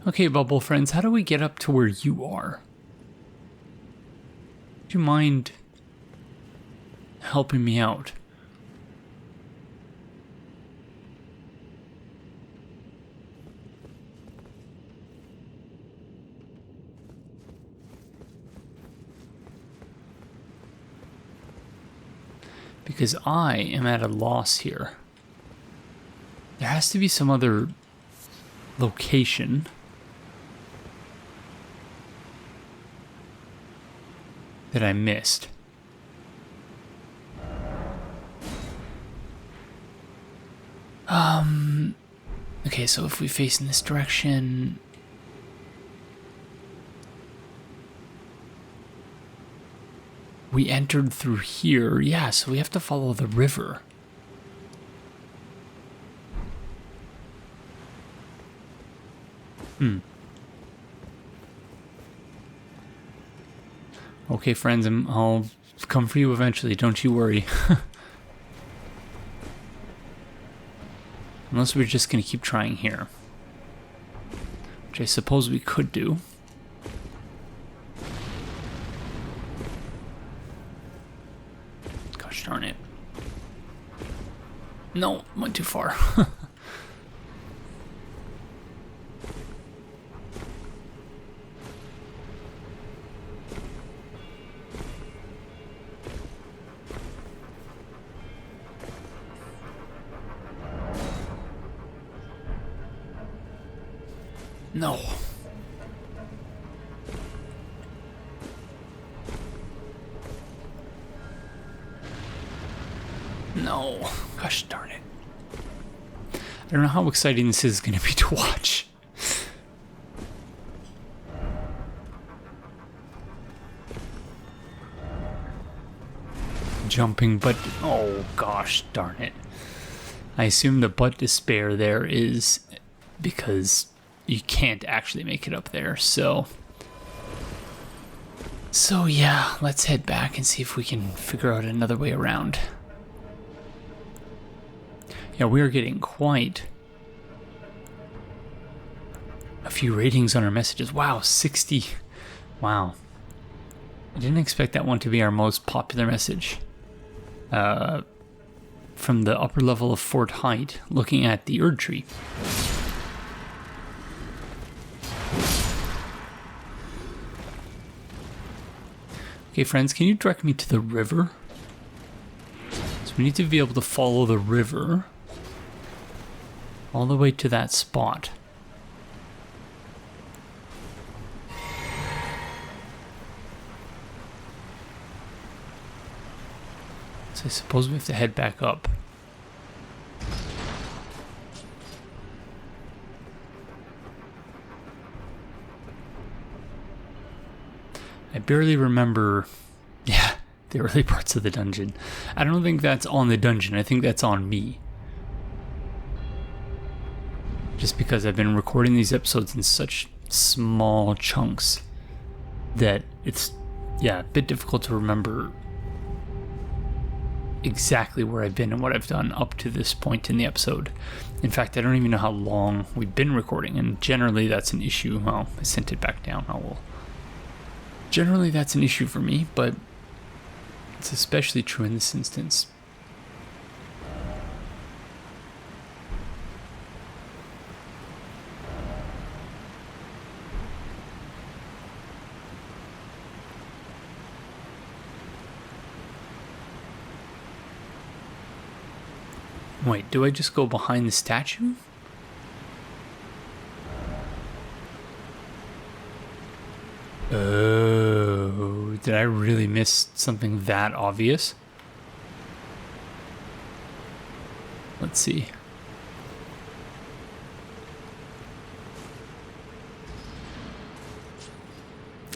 Okay, Bubble friends, how do we get up to where you are? Do you mind helping me out? Because I am at a loss here. There has to be some other location that I missed. Okay, so if we face in this direction... We entered through here, yeah, so we have to follow the river. Okay, friends, I'll come for you eventually, don't you worry. Unless we're just going to keep trying here. Which I suppose we could do. Gosh darn it. No, went too far. No. No. Gosh darn it. I don't know how exciting this is going to be to watch. Jumping, but oh gosh darn it. I assume the but despair there is because you can't actually make it up there, so yeah, let's head back and see if we can figure out another way around. Yeah, we are getting quite a few ratings on our messages. Wow, 60. Wow. I didn't expect that one to be our most popular message. From the upper level of Fort Height, looking at the Erd Tree. Okay, friends, can you direct me to the river? So we need to be able to follow the river all the way to that spot. So I suppose we have to head back up. I barely remember, yeah, the early parts of the dungeon. I don't think that's on the dungeon, I think that's on me. Just because I've been recording these episodes in such small chunks that it's, yeah, a bit difficult to remember exactly where I've been and what I've done up to this point in the episode. In fact, I don't even know how long we've been recording, and generally that's an issue. Well, I sent it back down. Oh well. Generally that's an issue for me, but it's especially true in this instance. Wait, do I just go behind the statue? Oh, did I really miss something that obvious? Let's see.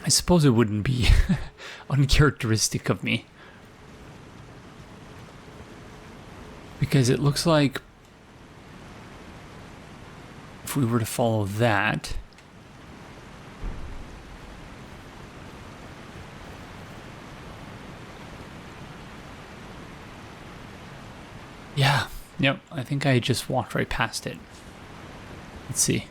I suppose it wouldn't be uncharacteristic of me. Because it looks like if we were to follow that, yeah, yep, I think I just walked right past it. Let's see.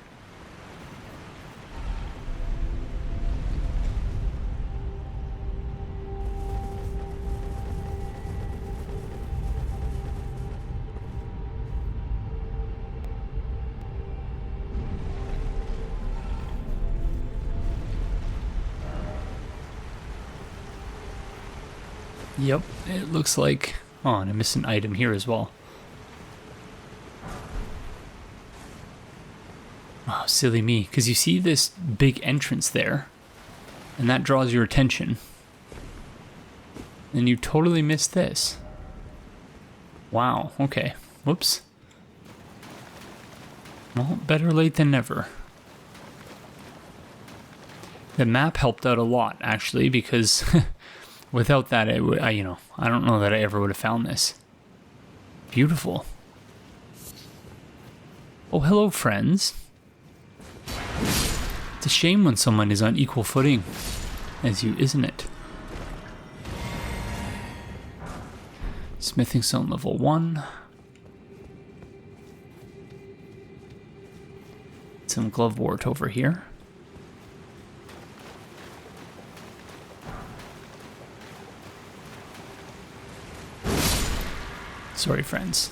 Yep, it looks like... Oh, and I missed an item here as well. Oh, silly me. Because you see this big entrance there, and that draws your attention. And you totally missed this. Wow, okay. Whoops. Well, better late than never. The map helped out a lot, actually, because... Without that, I don't know that I ever would have found this. Beautiful. Oh, hello, friends. It's a shame when someone is on equal footing as you, isn't it? Smithing stone level 1. some glovewort over here. Sorry, friends.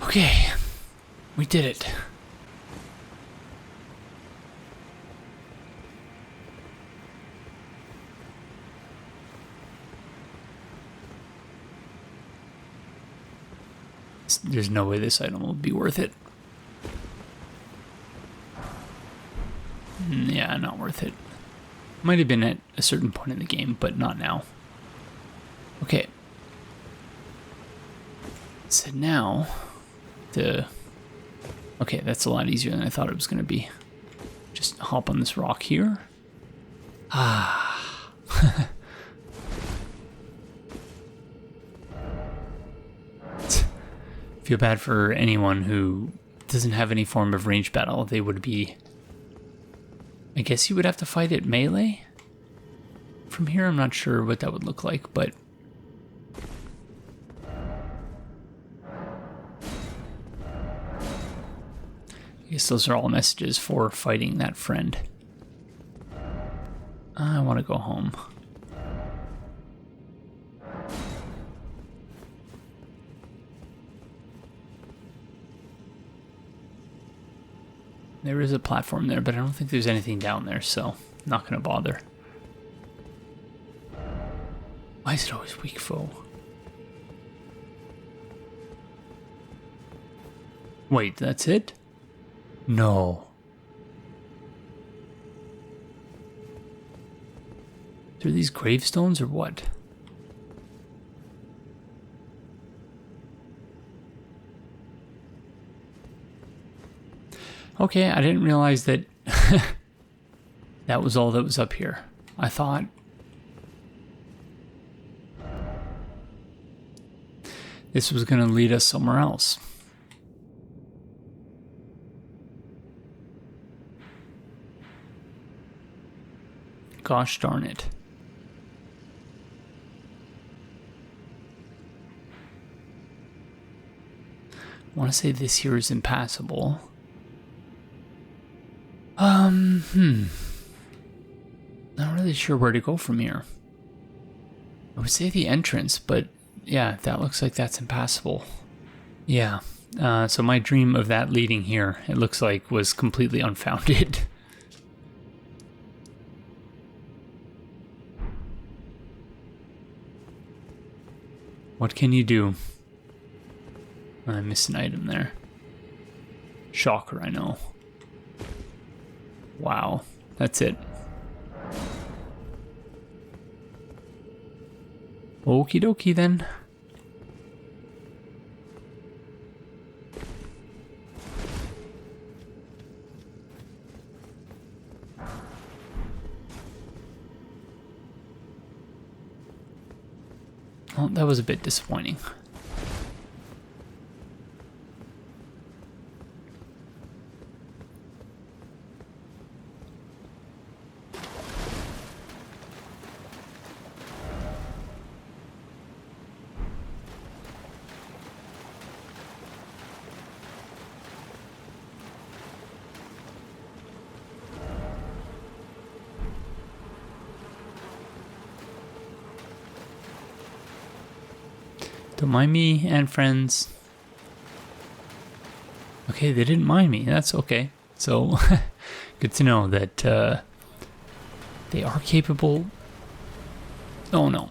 Okay, we did it. There's no way this item will be worth it. Yeah, not worth it. Might have been at a certain point in the game, but not now. Okay. So now, okay, that's a lot easier than I thought it was going to be. Just hop on this rock here. Ah. Feel bad for anyone who doesn't have any form of ranged battle. They would be... I guess you would have to fight it melee? From here, I'm not sure what that would look like, but... I guess those are all messages for fighting that friend. I want to go home. There is a platform there, but I don't think there's anything down there, so not going to bother. Why is it always weak foe? Wait, that's it? No. Are these gravestones or what? Okay, I didn't realize that that was all that was up here. I thought this was going to lead us somewhere else. Gosh darn it. I want to say this here is impassable. Not really sure where to go from here. I would say the entrance, but yeah, that looks like that's impassable. Yeah, so my dream of that leading here, it looks like, was completely unfounded. What can you do? I missed an item there. Shocker, I know. Wow, that's it. Okie dokie then. Oh, that was a bit disappointing. Don't mind me and friends. Okay, they didn't mind me. That's okay. So, good to know that they are capable. Oh no.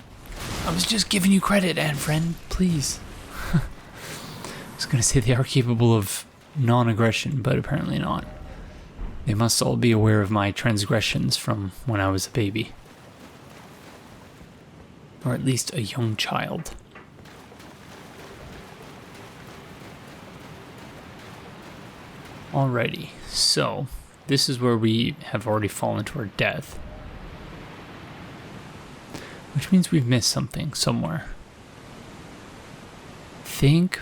I was just giving you credit, and friend, please. I was going to say they are capable of non-aggression, but apparently not. They must all be aware of my transgressions from when I was a baby. Or at least a young child. Alrighty, so this is where we have already fallen to our death. Which means we've missed something somewhere. I think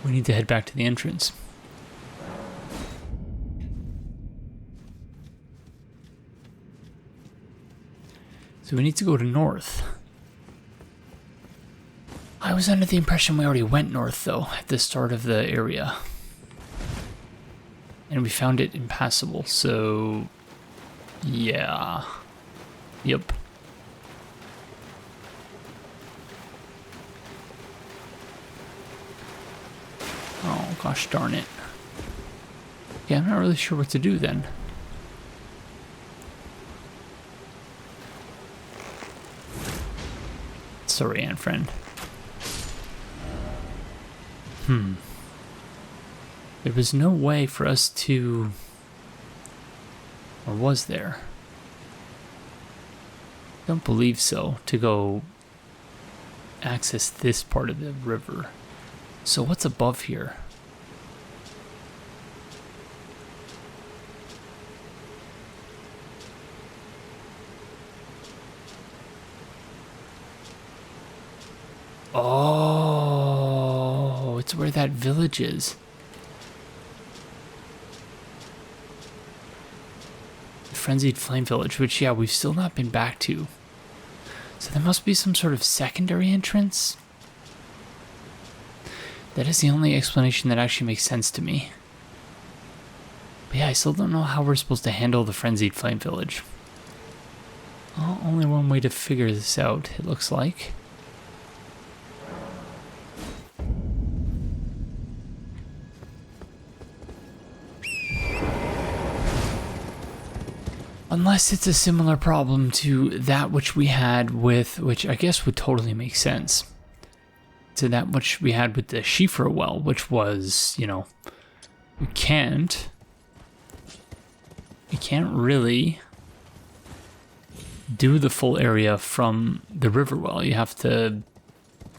we need to head back to the entrance. So we need to go to north. I was under the impression we already went north, though, at the start of the area. And we found it impassable, so... yeah. Yep. Oh, gosh darn it. Yeah, I'm not really sure what to do then. Sorry, Aunt Friend. There was no way for us to... or was there? Don't believe so, to go access this part of the river. So what's above here? Oh, it's where that village is. The Frenzied Flame Village, which, yeah, we've still not been back to. So there must be some sort of secondary entrance. That is the only explanation that actually makes sense to me. But yeah, I still don't know how we're supposed to handle the Frenzied Flame Village. Well, only one way to figure this out, it looks like. Unless it's a similar problem to that which we had with, which I guess would totally make sense, to that which we had with the Schiefer well, which was, you know, you can't really do the full area from the river well. You have to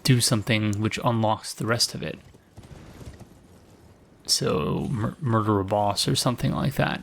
do something which unlocks the rest of it. So murder a boss or something like that.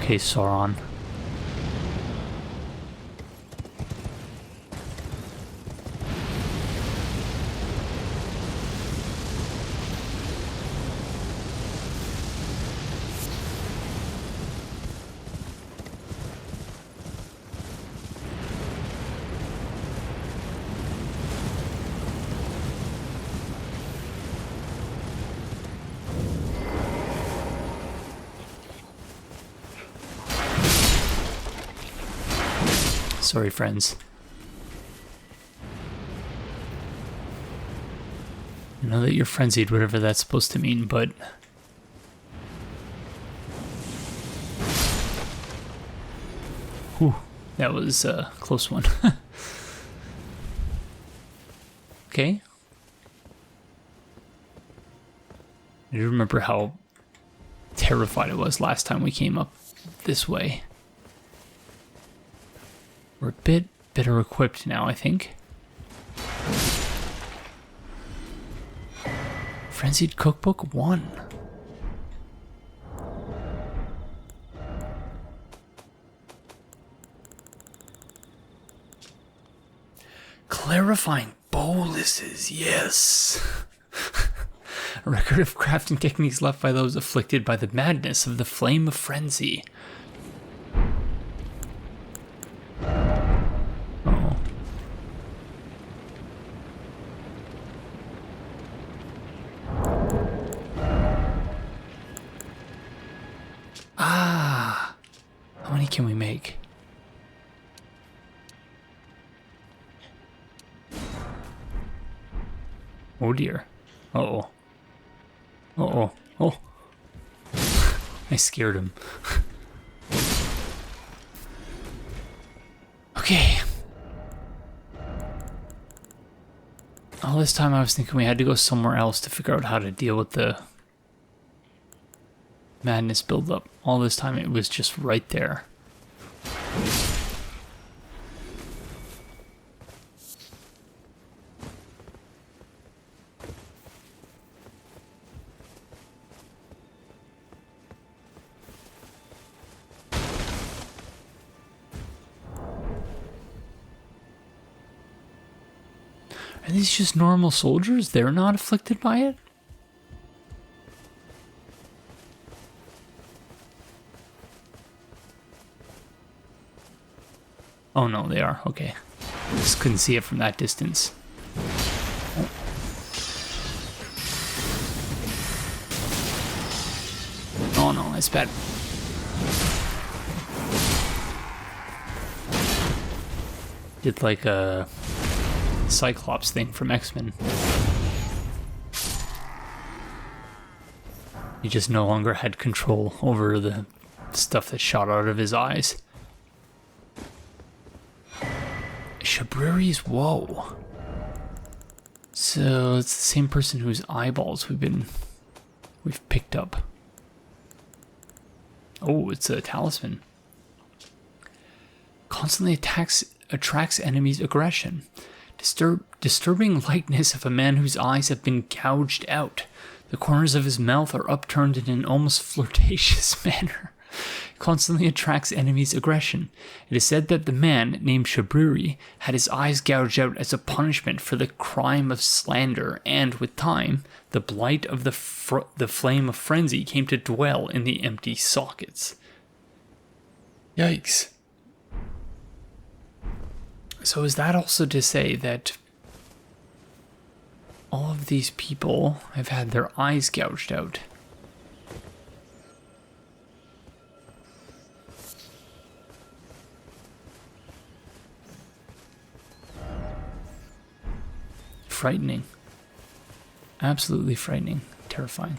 Okay, Sauron. Sorry, friends. I know that you're frenzied, whatever that's supposed to mean, but... whew, that was a close one. Okay. I do remember how terrified I was last time we came up this way. We're a bit better equipped now, I think. Frenzied Cookbook 1. Clarifying boluses, yes. A record of crafting techniques left by those afflicted by the madness of the flame of frenzy. Can we make? Oh dear. Uh-oh. Uh-oh. Oh. I scared him. Okay. All this time I was thinking we had to go somewhere else to figure out how to deal with the madness build up. All this time it was just right there. Are these just normal soldiers? They're not afflicted by it? Oh no, they are. Okay. Just couldn't see it from that distance. Oh no, that's bad. Did like a Cyclops thing from X-Men. He just no longer had control over the stuff that shot out of his eyes. Shabriri's, whoa. So it's the same person whose eyeballs we've picked up. Oh, it's a talisman. Constantly attracts enemies' aggression. Disturbing likeness of a man whose eyes have been gouged out. The corners of his mouth are upturned in an almost flirtatious manner. Constantly attracts enemies' aggression. It is said that the man, named Shabriri, had his eyes gouged out as a punishment for the crime of slander, and with time, the blight of the flame of frenzy came to dwell in the empty sockets. Yikes. So is that also to say that all of these people have had their eyes gouged out? Frightening. Absolutely frightening. Terrifying.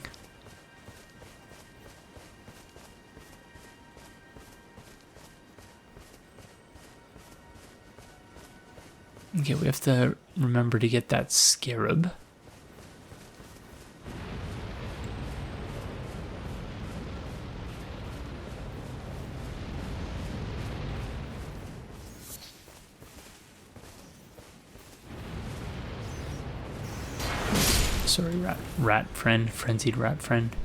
Okay, we have to remember to get that scarab. Sorry, rat friend, frenzied rat friend.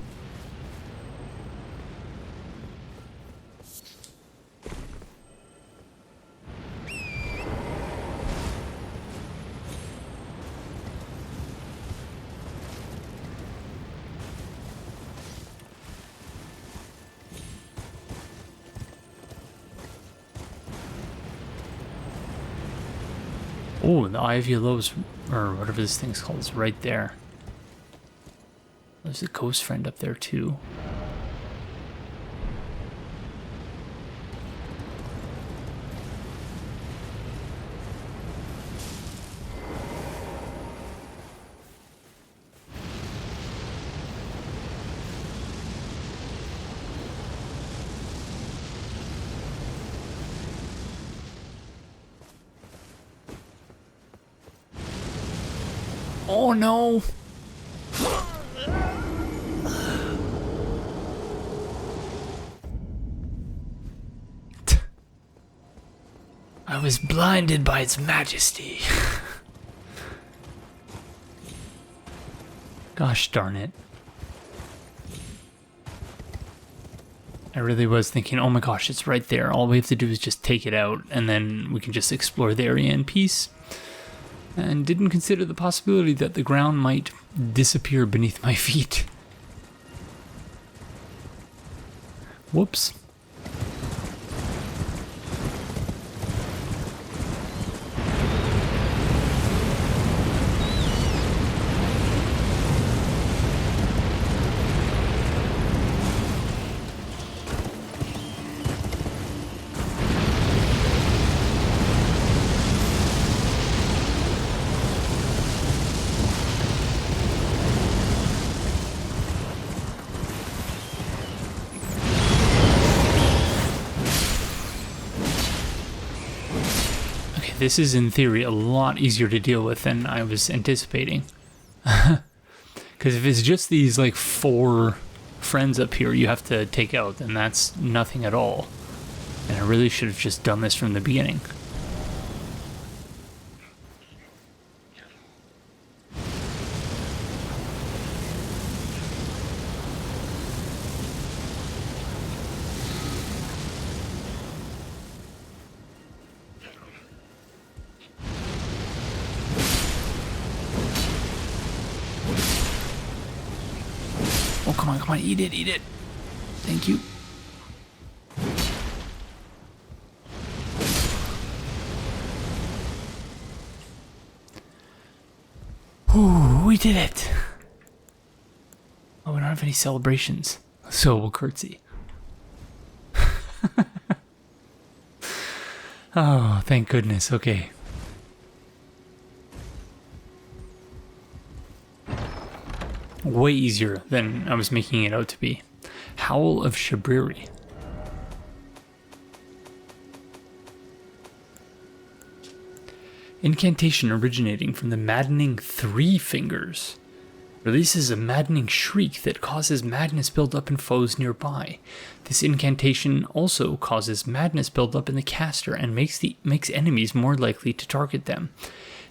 Oh, the Eye of Yellow's, or whatever this thing's called, is right there. There's a ghost friend up there too. Oh no! I was blinded by its majesty. Gosh darn it. I really was thinking, oh my gosh, it's right there. All we have to do is just take it out, and then we can just explore the area in peace. And didn't consider the possibility that the ground might disappear beneath my feet. Whoops. This is, in theory, a lot easier to deal with than I was anticipating. Because if it's just these, like, four friends up here you have to take out, then that's nothing at all. And I really should have just done this from the beginning. Oh, come on, eat it. Thank you. Ooh, we did it. Oh, we don't have any celebrations, so we'll curtsy. Oh, thank goodness, okay. Way easier than I was making it out to be. Howl of Shabriri. Incantation originating from the maddening Three Fingers. Releases a maddening shriek that causes madness build up in foes nearby. This incantation also causes madness build up in the caster and makes enemies more likely to target them.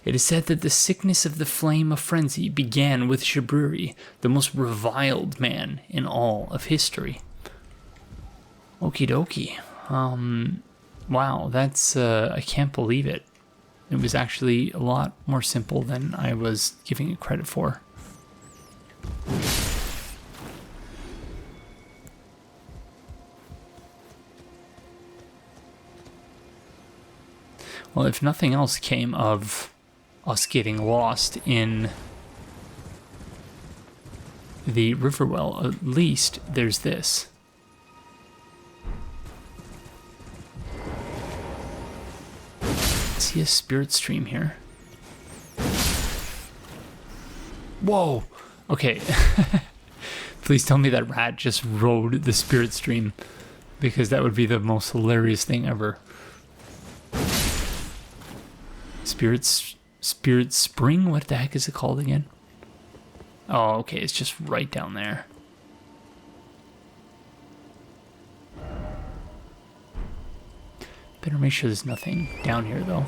It is said that the sickness of the flame of frenzy began with Shabriri, the most reviled man in all of history. Okie dokie. Wow, that's, I can't believe it. It was actually a lot more simple than I was giving it credit for. Well, if nothing else came of us getting lost in the Riverwell, at least there's this. See a spirit stream here. Whoa! Okay. Please tell me that rat just rode the spirit stream, because that would be the most hilarious thing ever. Spirit Spring? What the heck is it called again? Oh, okay, it's just right down there. Better make sure there's nothing down here, though.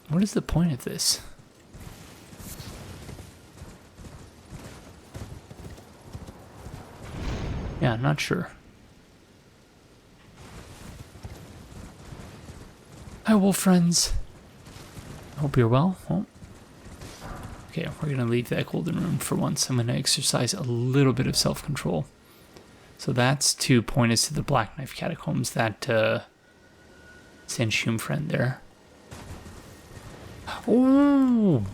What is the point of this? Yeah, I'm not sure. Hi, wolf friends. Hope you're well. Oh. Okay, we're gonna leave that golden room for once. I'm gonna exercise a little bit of self-control. So that's to point us to the Black Knife Catacombs, that Senshum friend there. Oh!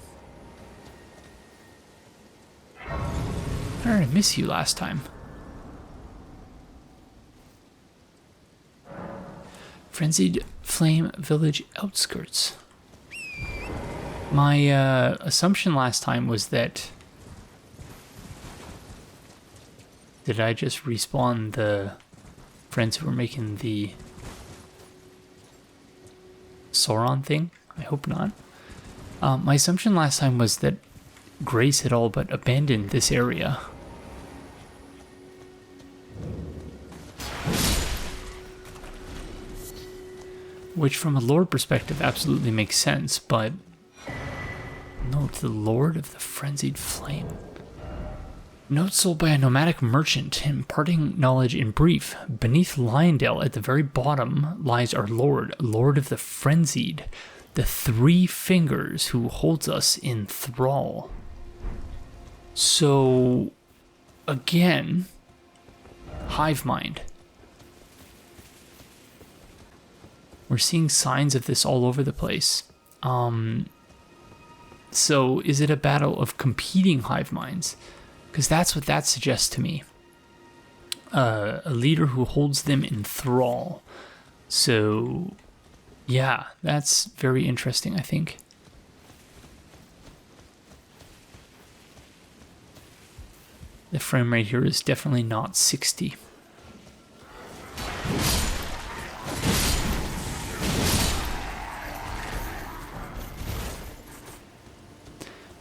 How did I miss you last time? Frenzied Flame Village Outskirts. My assumption last time was that... Did I just respawn the friends who were making the Sauron thing? I hope not. My assumption last time was that Grace had all but abandoned this area. Which from a lore perspective absolutely makes sense, but... Note the Lord of the Frenzied Flame. Note sold by a nomadic merchant, imparting knowledge in brief. Beneath Lyondale, at the very bottom, lies our Lord, Lord of the Frenzied. The Three Fingers who holds us in thrall. So, again, hive mind. We're seeing signs of this all over the place. So, is it a battle of competing hive minds? Because that's what that suggests to me. A leader who holds them in thrall. So... yeah, that's very interesting, I think. The frame rate here is definitely not 60.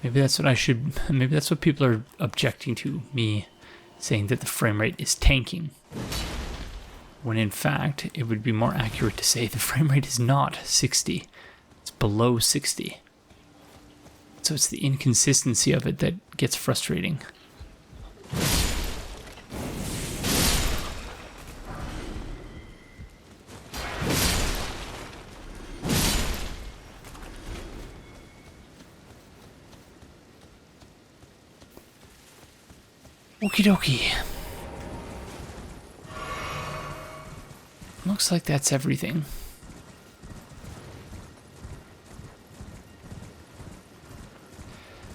Maybe that's what people are objecting to, me saying that the frame rate is tanking. When in fact, it would be more accurate to say the frame rate is not 60. It's below 60. So it's the inconsistency of it that gets frustrating. Okie dokie. Looks like that's everything.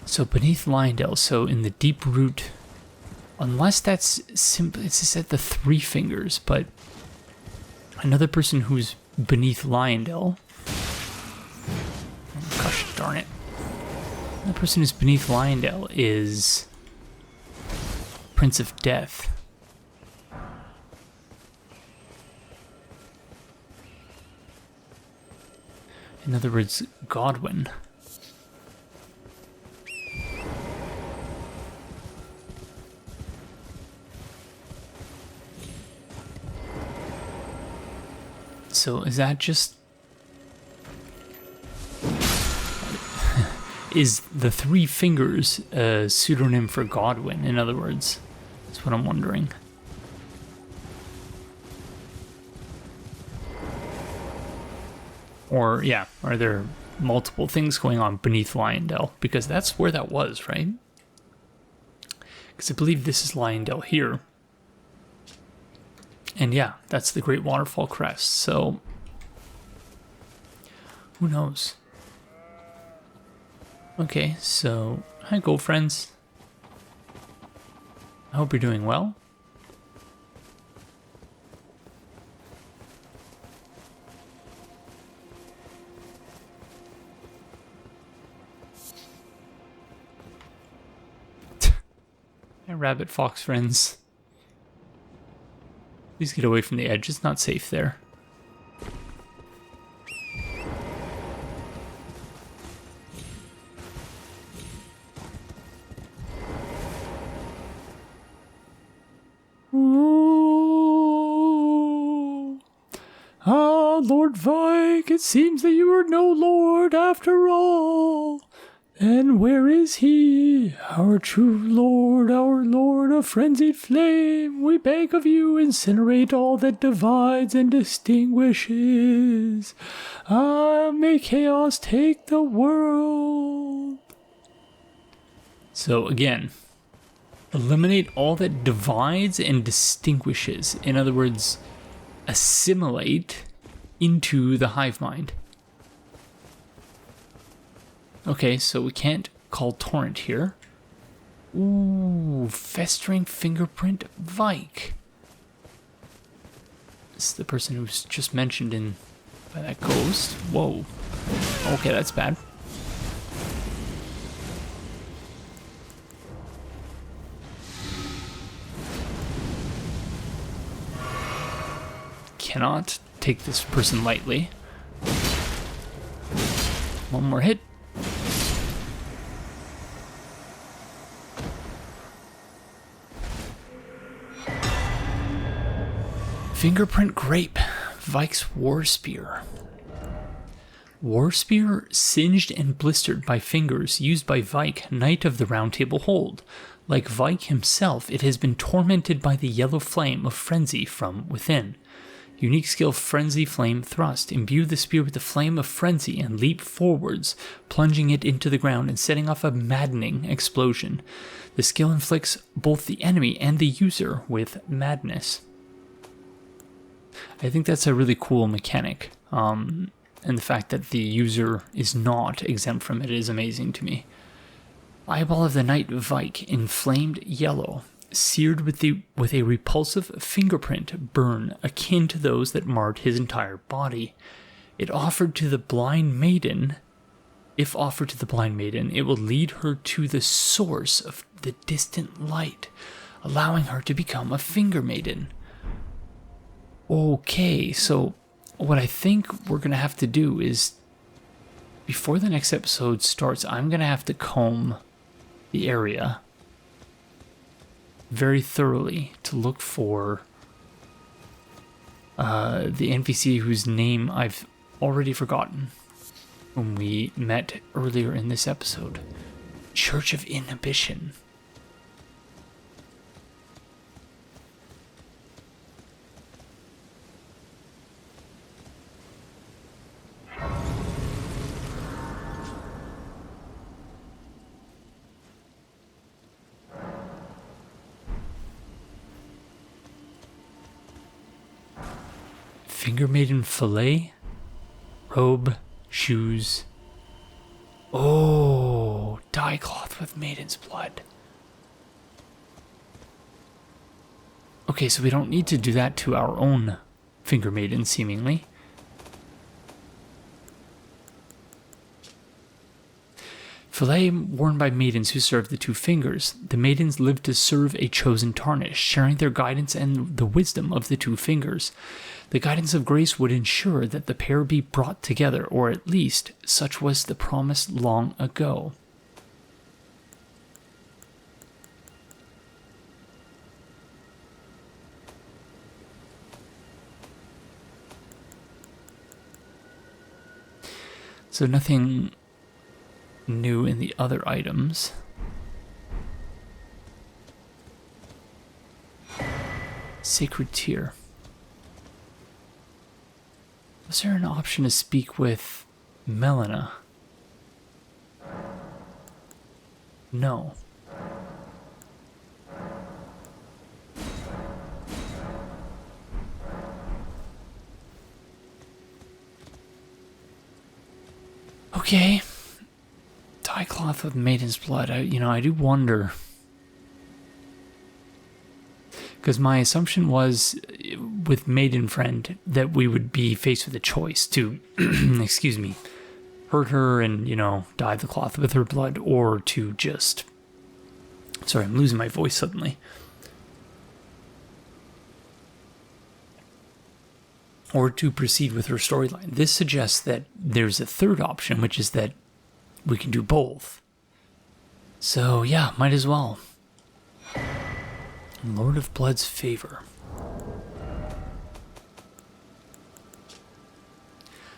So beneath Leyndell, so in the deep root, unless that's simply, it said the three fingers, but another person who's beneath Leyndell, oh, gosh darn it, another person who's beneath Leyndell is Prince of Death. In other words, Godwin. So is that just... is the three fingers a pseudonym for Godwin, in other words? That's what I'm wondering. Or, yeah, are there multiple things going on beneath Leyndell? Because that's where that was, right? Because I believe this is Leyndell here. And yeah, that's the Great Waterfall Crest, so... who knows? Okay, so... hi, Gold Friends. I hope you're doing well. Hi, Rabbit Fox Friends. Please get away from the edge, it's not safe there. Ooh. Ah, Lord Vike, it seems that you are no lord after all. And where is he, our true lord, our lord of frenzied flame? We beg of you, incinerate all that divides and distinguishes. Ah, may chaos take the world. So again, eliminate all that divides and distinguishes. In other words, assimilate into the hive mind. Okay, so we can't call Torrent here. Ooh, Festering Fingerprint Vike. This is the person who's just mentioned by that ghost. Whoa. Okay, that's bad. Cannot take this person lightly. One more hit. Fingerprint Grape, Vike's War Spear. War Spear singed and blistered by fingers used by Vike, Knight of the Round Table Hold. Like Vike himself, it has been tormented by the yellow flame of frenzy from within. Unique skill Frenzy Flame Thrust. Imbue the spear with the flame of frenzy and leap forwards, plunging it into the ground and setting off a maddening explosion. The skill inflicts both the enemy and the user with madness. I think that's a really cool mechanic, and the fact that the user is not exempt from it is amazing to me. Eyeball of the Night Vike, inflamed yellow, seared with a repulsive fingerprint burn akin to those that marred his entire body. It offered to the blind maiden. If offered to the blind maiden, it will lead her to the source of the distant light. allowing her to become a finger maiden. Okay, so what I think we're going to have to do is, before the next episode starts, I'm going to have to comb the area very thoroughly to look for the NPC whose name I've already forgotten when we met earlier in this episode. Church of Inhibition. Finger maiden fillet, robe, shoes. Oh, dye cloth with maiden's blood. Okay, so we don't need to do that to our own finger maiden, seemingly. Fillet worn by maidens who serve the two fingers. The maidens live to serve a chosen tarnish, sharing their guidance and the wisdom of the two fingers. The guidance of grace would ensure that the pair be brought together, or at least such was the promise long ago. So nothing new in the other items. Sacred Tear. Was there an option to speak with Melina? No. Okay. Dye cloth with maiden's blood. I do wonder. Because my assumption was, with Maiden Friend, that we would be faced with a choice to, excuse me, hurt her and, dye the cloth with her blood, or to just... Sorry, I'm losing my voice suddenly. Or to proceed with her storyline. This suggests that there's a third option, which is that we can do both. So, yeah, might as well. Lord of Blood's favor.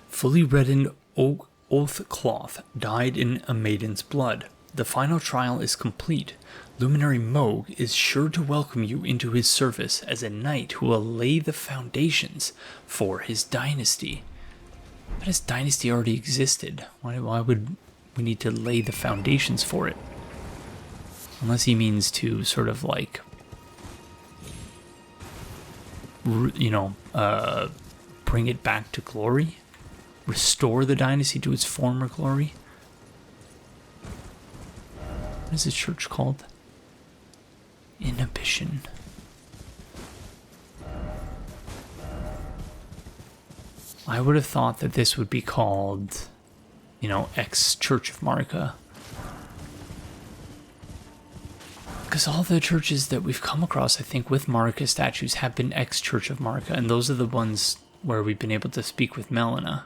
Fully reddened oath cloth dyed in a maiden's blood. The final trial is complete. Luminary Moog is sure to welcome you into his service as a knight who will lay the foundations for his dynasty. But his dynasty already existed. Why would we need to lay the foundations for it? Unless he means to sort of like... bring it back to glory, restore the dynasty to its former glory. What is this church called? Inhibition. I would have thought that this would be called, ex-Church of Marika. Because all the churches that we've come across, I think, with Marika statues have been ex-Church of Marika, and those are the ones where we've been able to speak with Melina.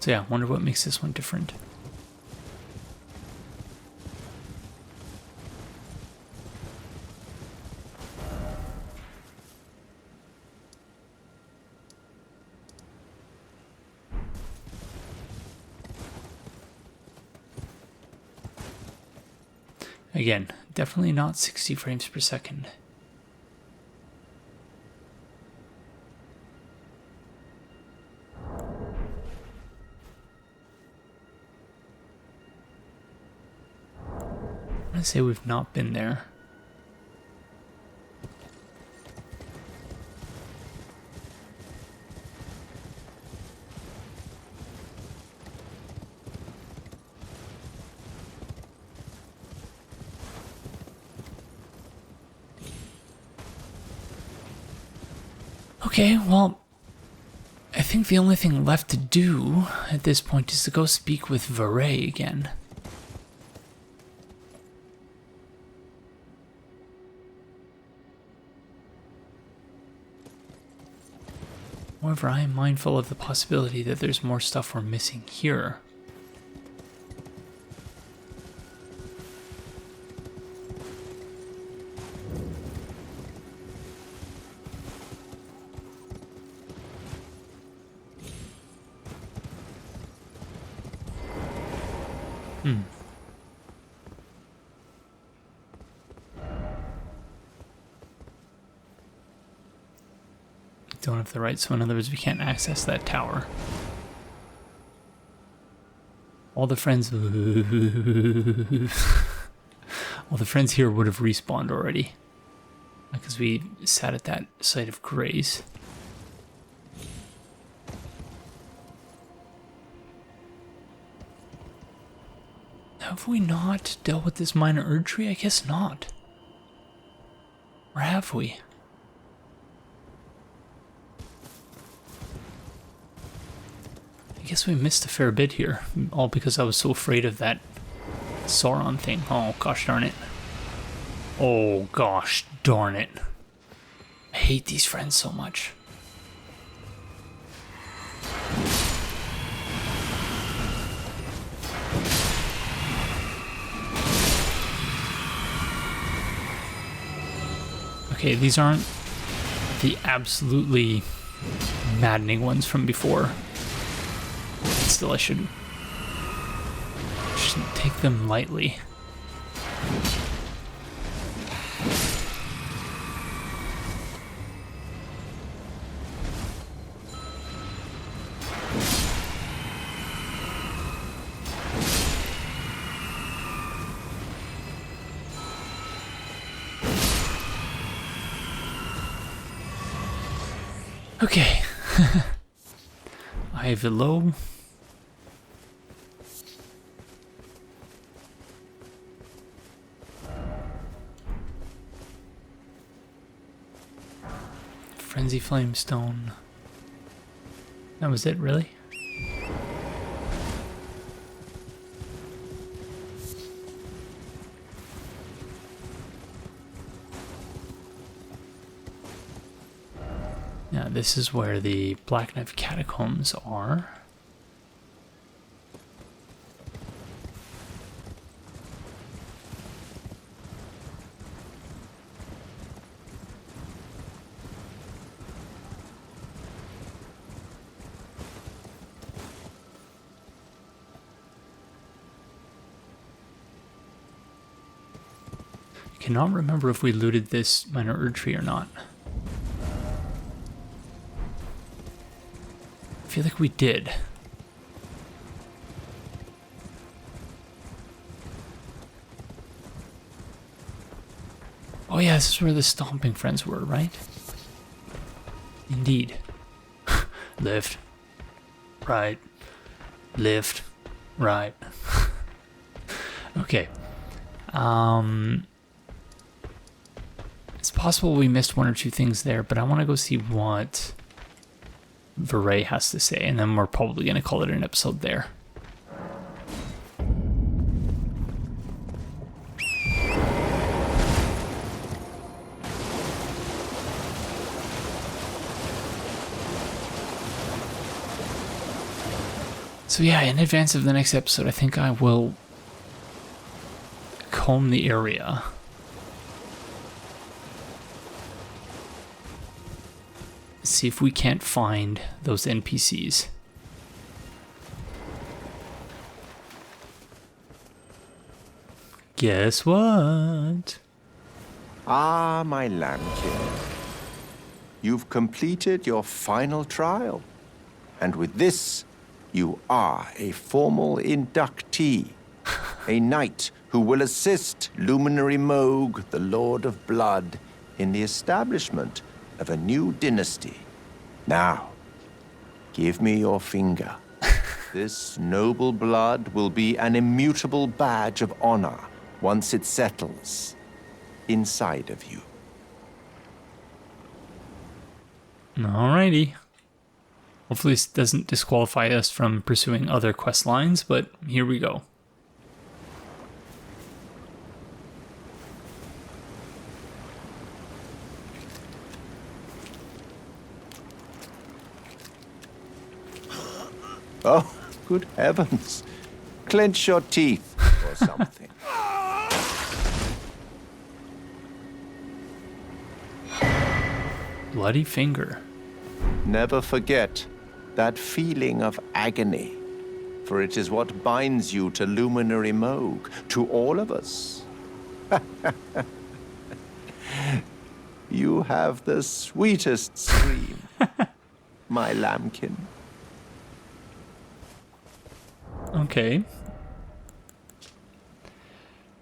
So yeah, wonder what makes this one different. Again, definitely not 60 frames per second. I'm gonna say we've not been there. Okay, well, I think the only thing left to do at this point is to go speak with Varay again. However, I am mindful of the possibility that there's more stuff we're missing here. Don't have the right, so in other words, we can't access that tower. All the friends... all the friends here would have respawned already. Because we sat at that site of grace. Have we not dealt with this minor Erd tree? I guess not. Or have we? I guess we missed a fair bit here. All because I was so afraid of that Sauron thing. Oh, gosh darn it. Oh, gosh darn it. I hate these friends so much. Okay, these aren't the absolutely maddening ones from before. Still, I shouldn't take them lightly. Okay. I have a low. Frenzy Flamestone. That was it, really? Now, this is where the Black Knife Catacombs are. I cannot remember if we looted this minor Erd tree or not. I feel like we did. Oh yeah, this is where the stomping friends were, right? Indeed. Left. Right. Left. Right. Okay. It's possible we missed one or two things there, but I want to go see what Viray has to say, and then we're probably going to call it an episode there. So yeah, in advance of the next episode, I think I will comb the area. See if we can't find those NPCs. Guess what? Ah, my lambkin. You've completed your final trial. And with this, you are a formal inductee. A knight who will assist Luminary Moog, the Lord of Blood, in the establishment of a new dynasty. Now, give me your finger. This noble blood will be an immutable badge of honor once it settles inside of you. Alrighty. Hopefully this doesn't disqualify us from pursuing other quest lines, but here we go. Oh, good heavens. Clench your teeth or something. Bloody finger. Never forget that feeling of agony, for it is what binds you to Luminary Moog, to all of us. You have the sweetest scream, my lambkin. Okay.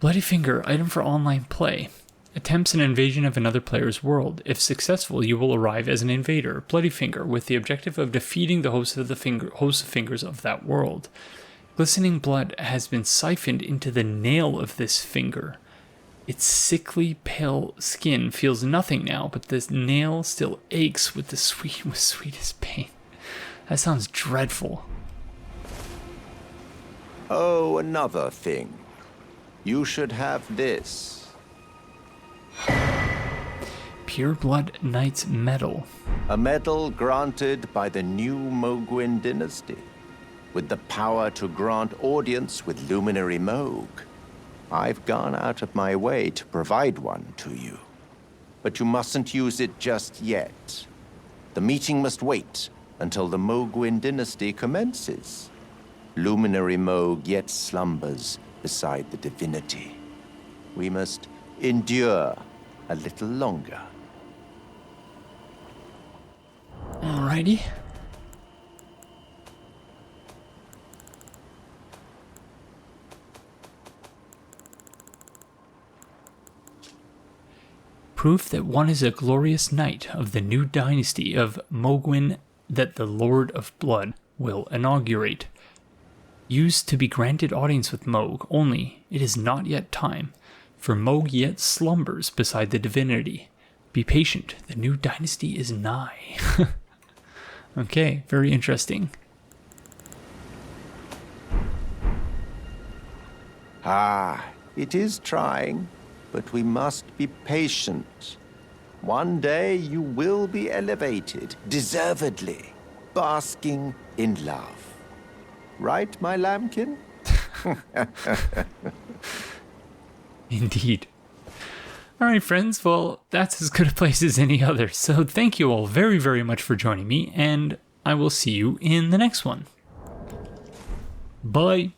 Bloody finger, item for online play. Attempts an invasion of another player's world. If successful, you will arrive as an invader, Bloody Finger, with the objective of defeating the host of fingers of that world. Glistening blood has been siphoned into the nail of this finger. Its sickly, pale skin feels nothing now, but this nail still aches with the sweetest pain. That sounds dreadful. Oh, another thing. You should have this. Pure Blood Knight's Medal. A medal granted by the new Mohgwyn dynasty, with the power to grant audience with Luminary Moog. I've gone out of my way to provide one to you. But you mustn't use it just yet. The meeting must wait until the Mohgwyn dynasty commences. Luminary Moog yet slumbers beside the divinity. We must endure a little longer. Alrighty. Proof that one is a glorious knight of the new dynasty of Mohgwyn that the Lord of Blood will inaugurate. Used to be granted audience with Mohg, only it is not yet time, for Mohg yet slumbers beside the divinity. Be patient, the new dynasty is nigh. Okay, very interesting. It is trying, but we must be patient. One day you will be elevated, deservedly, basking in love. Right, my lambkin? Indeed. Alright friends, well, that's as good a place as any other, so thank you all very, very much for joining me, and I will see you in the next one. Bye!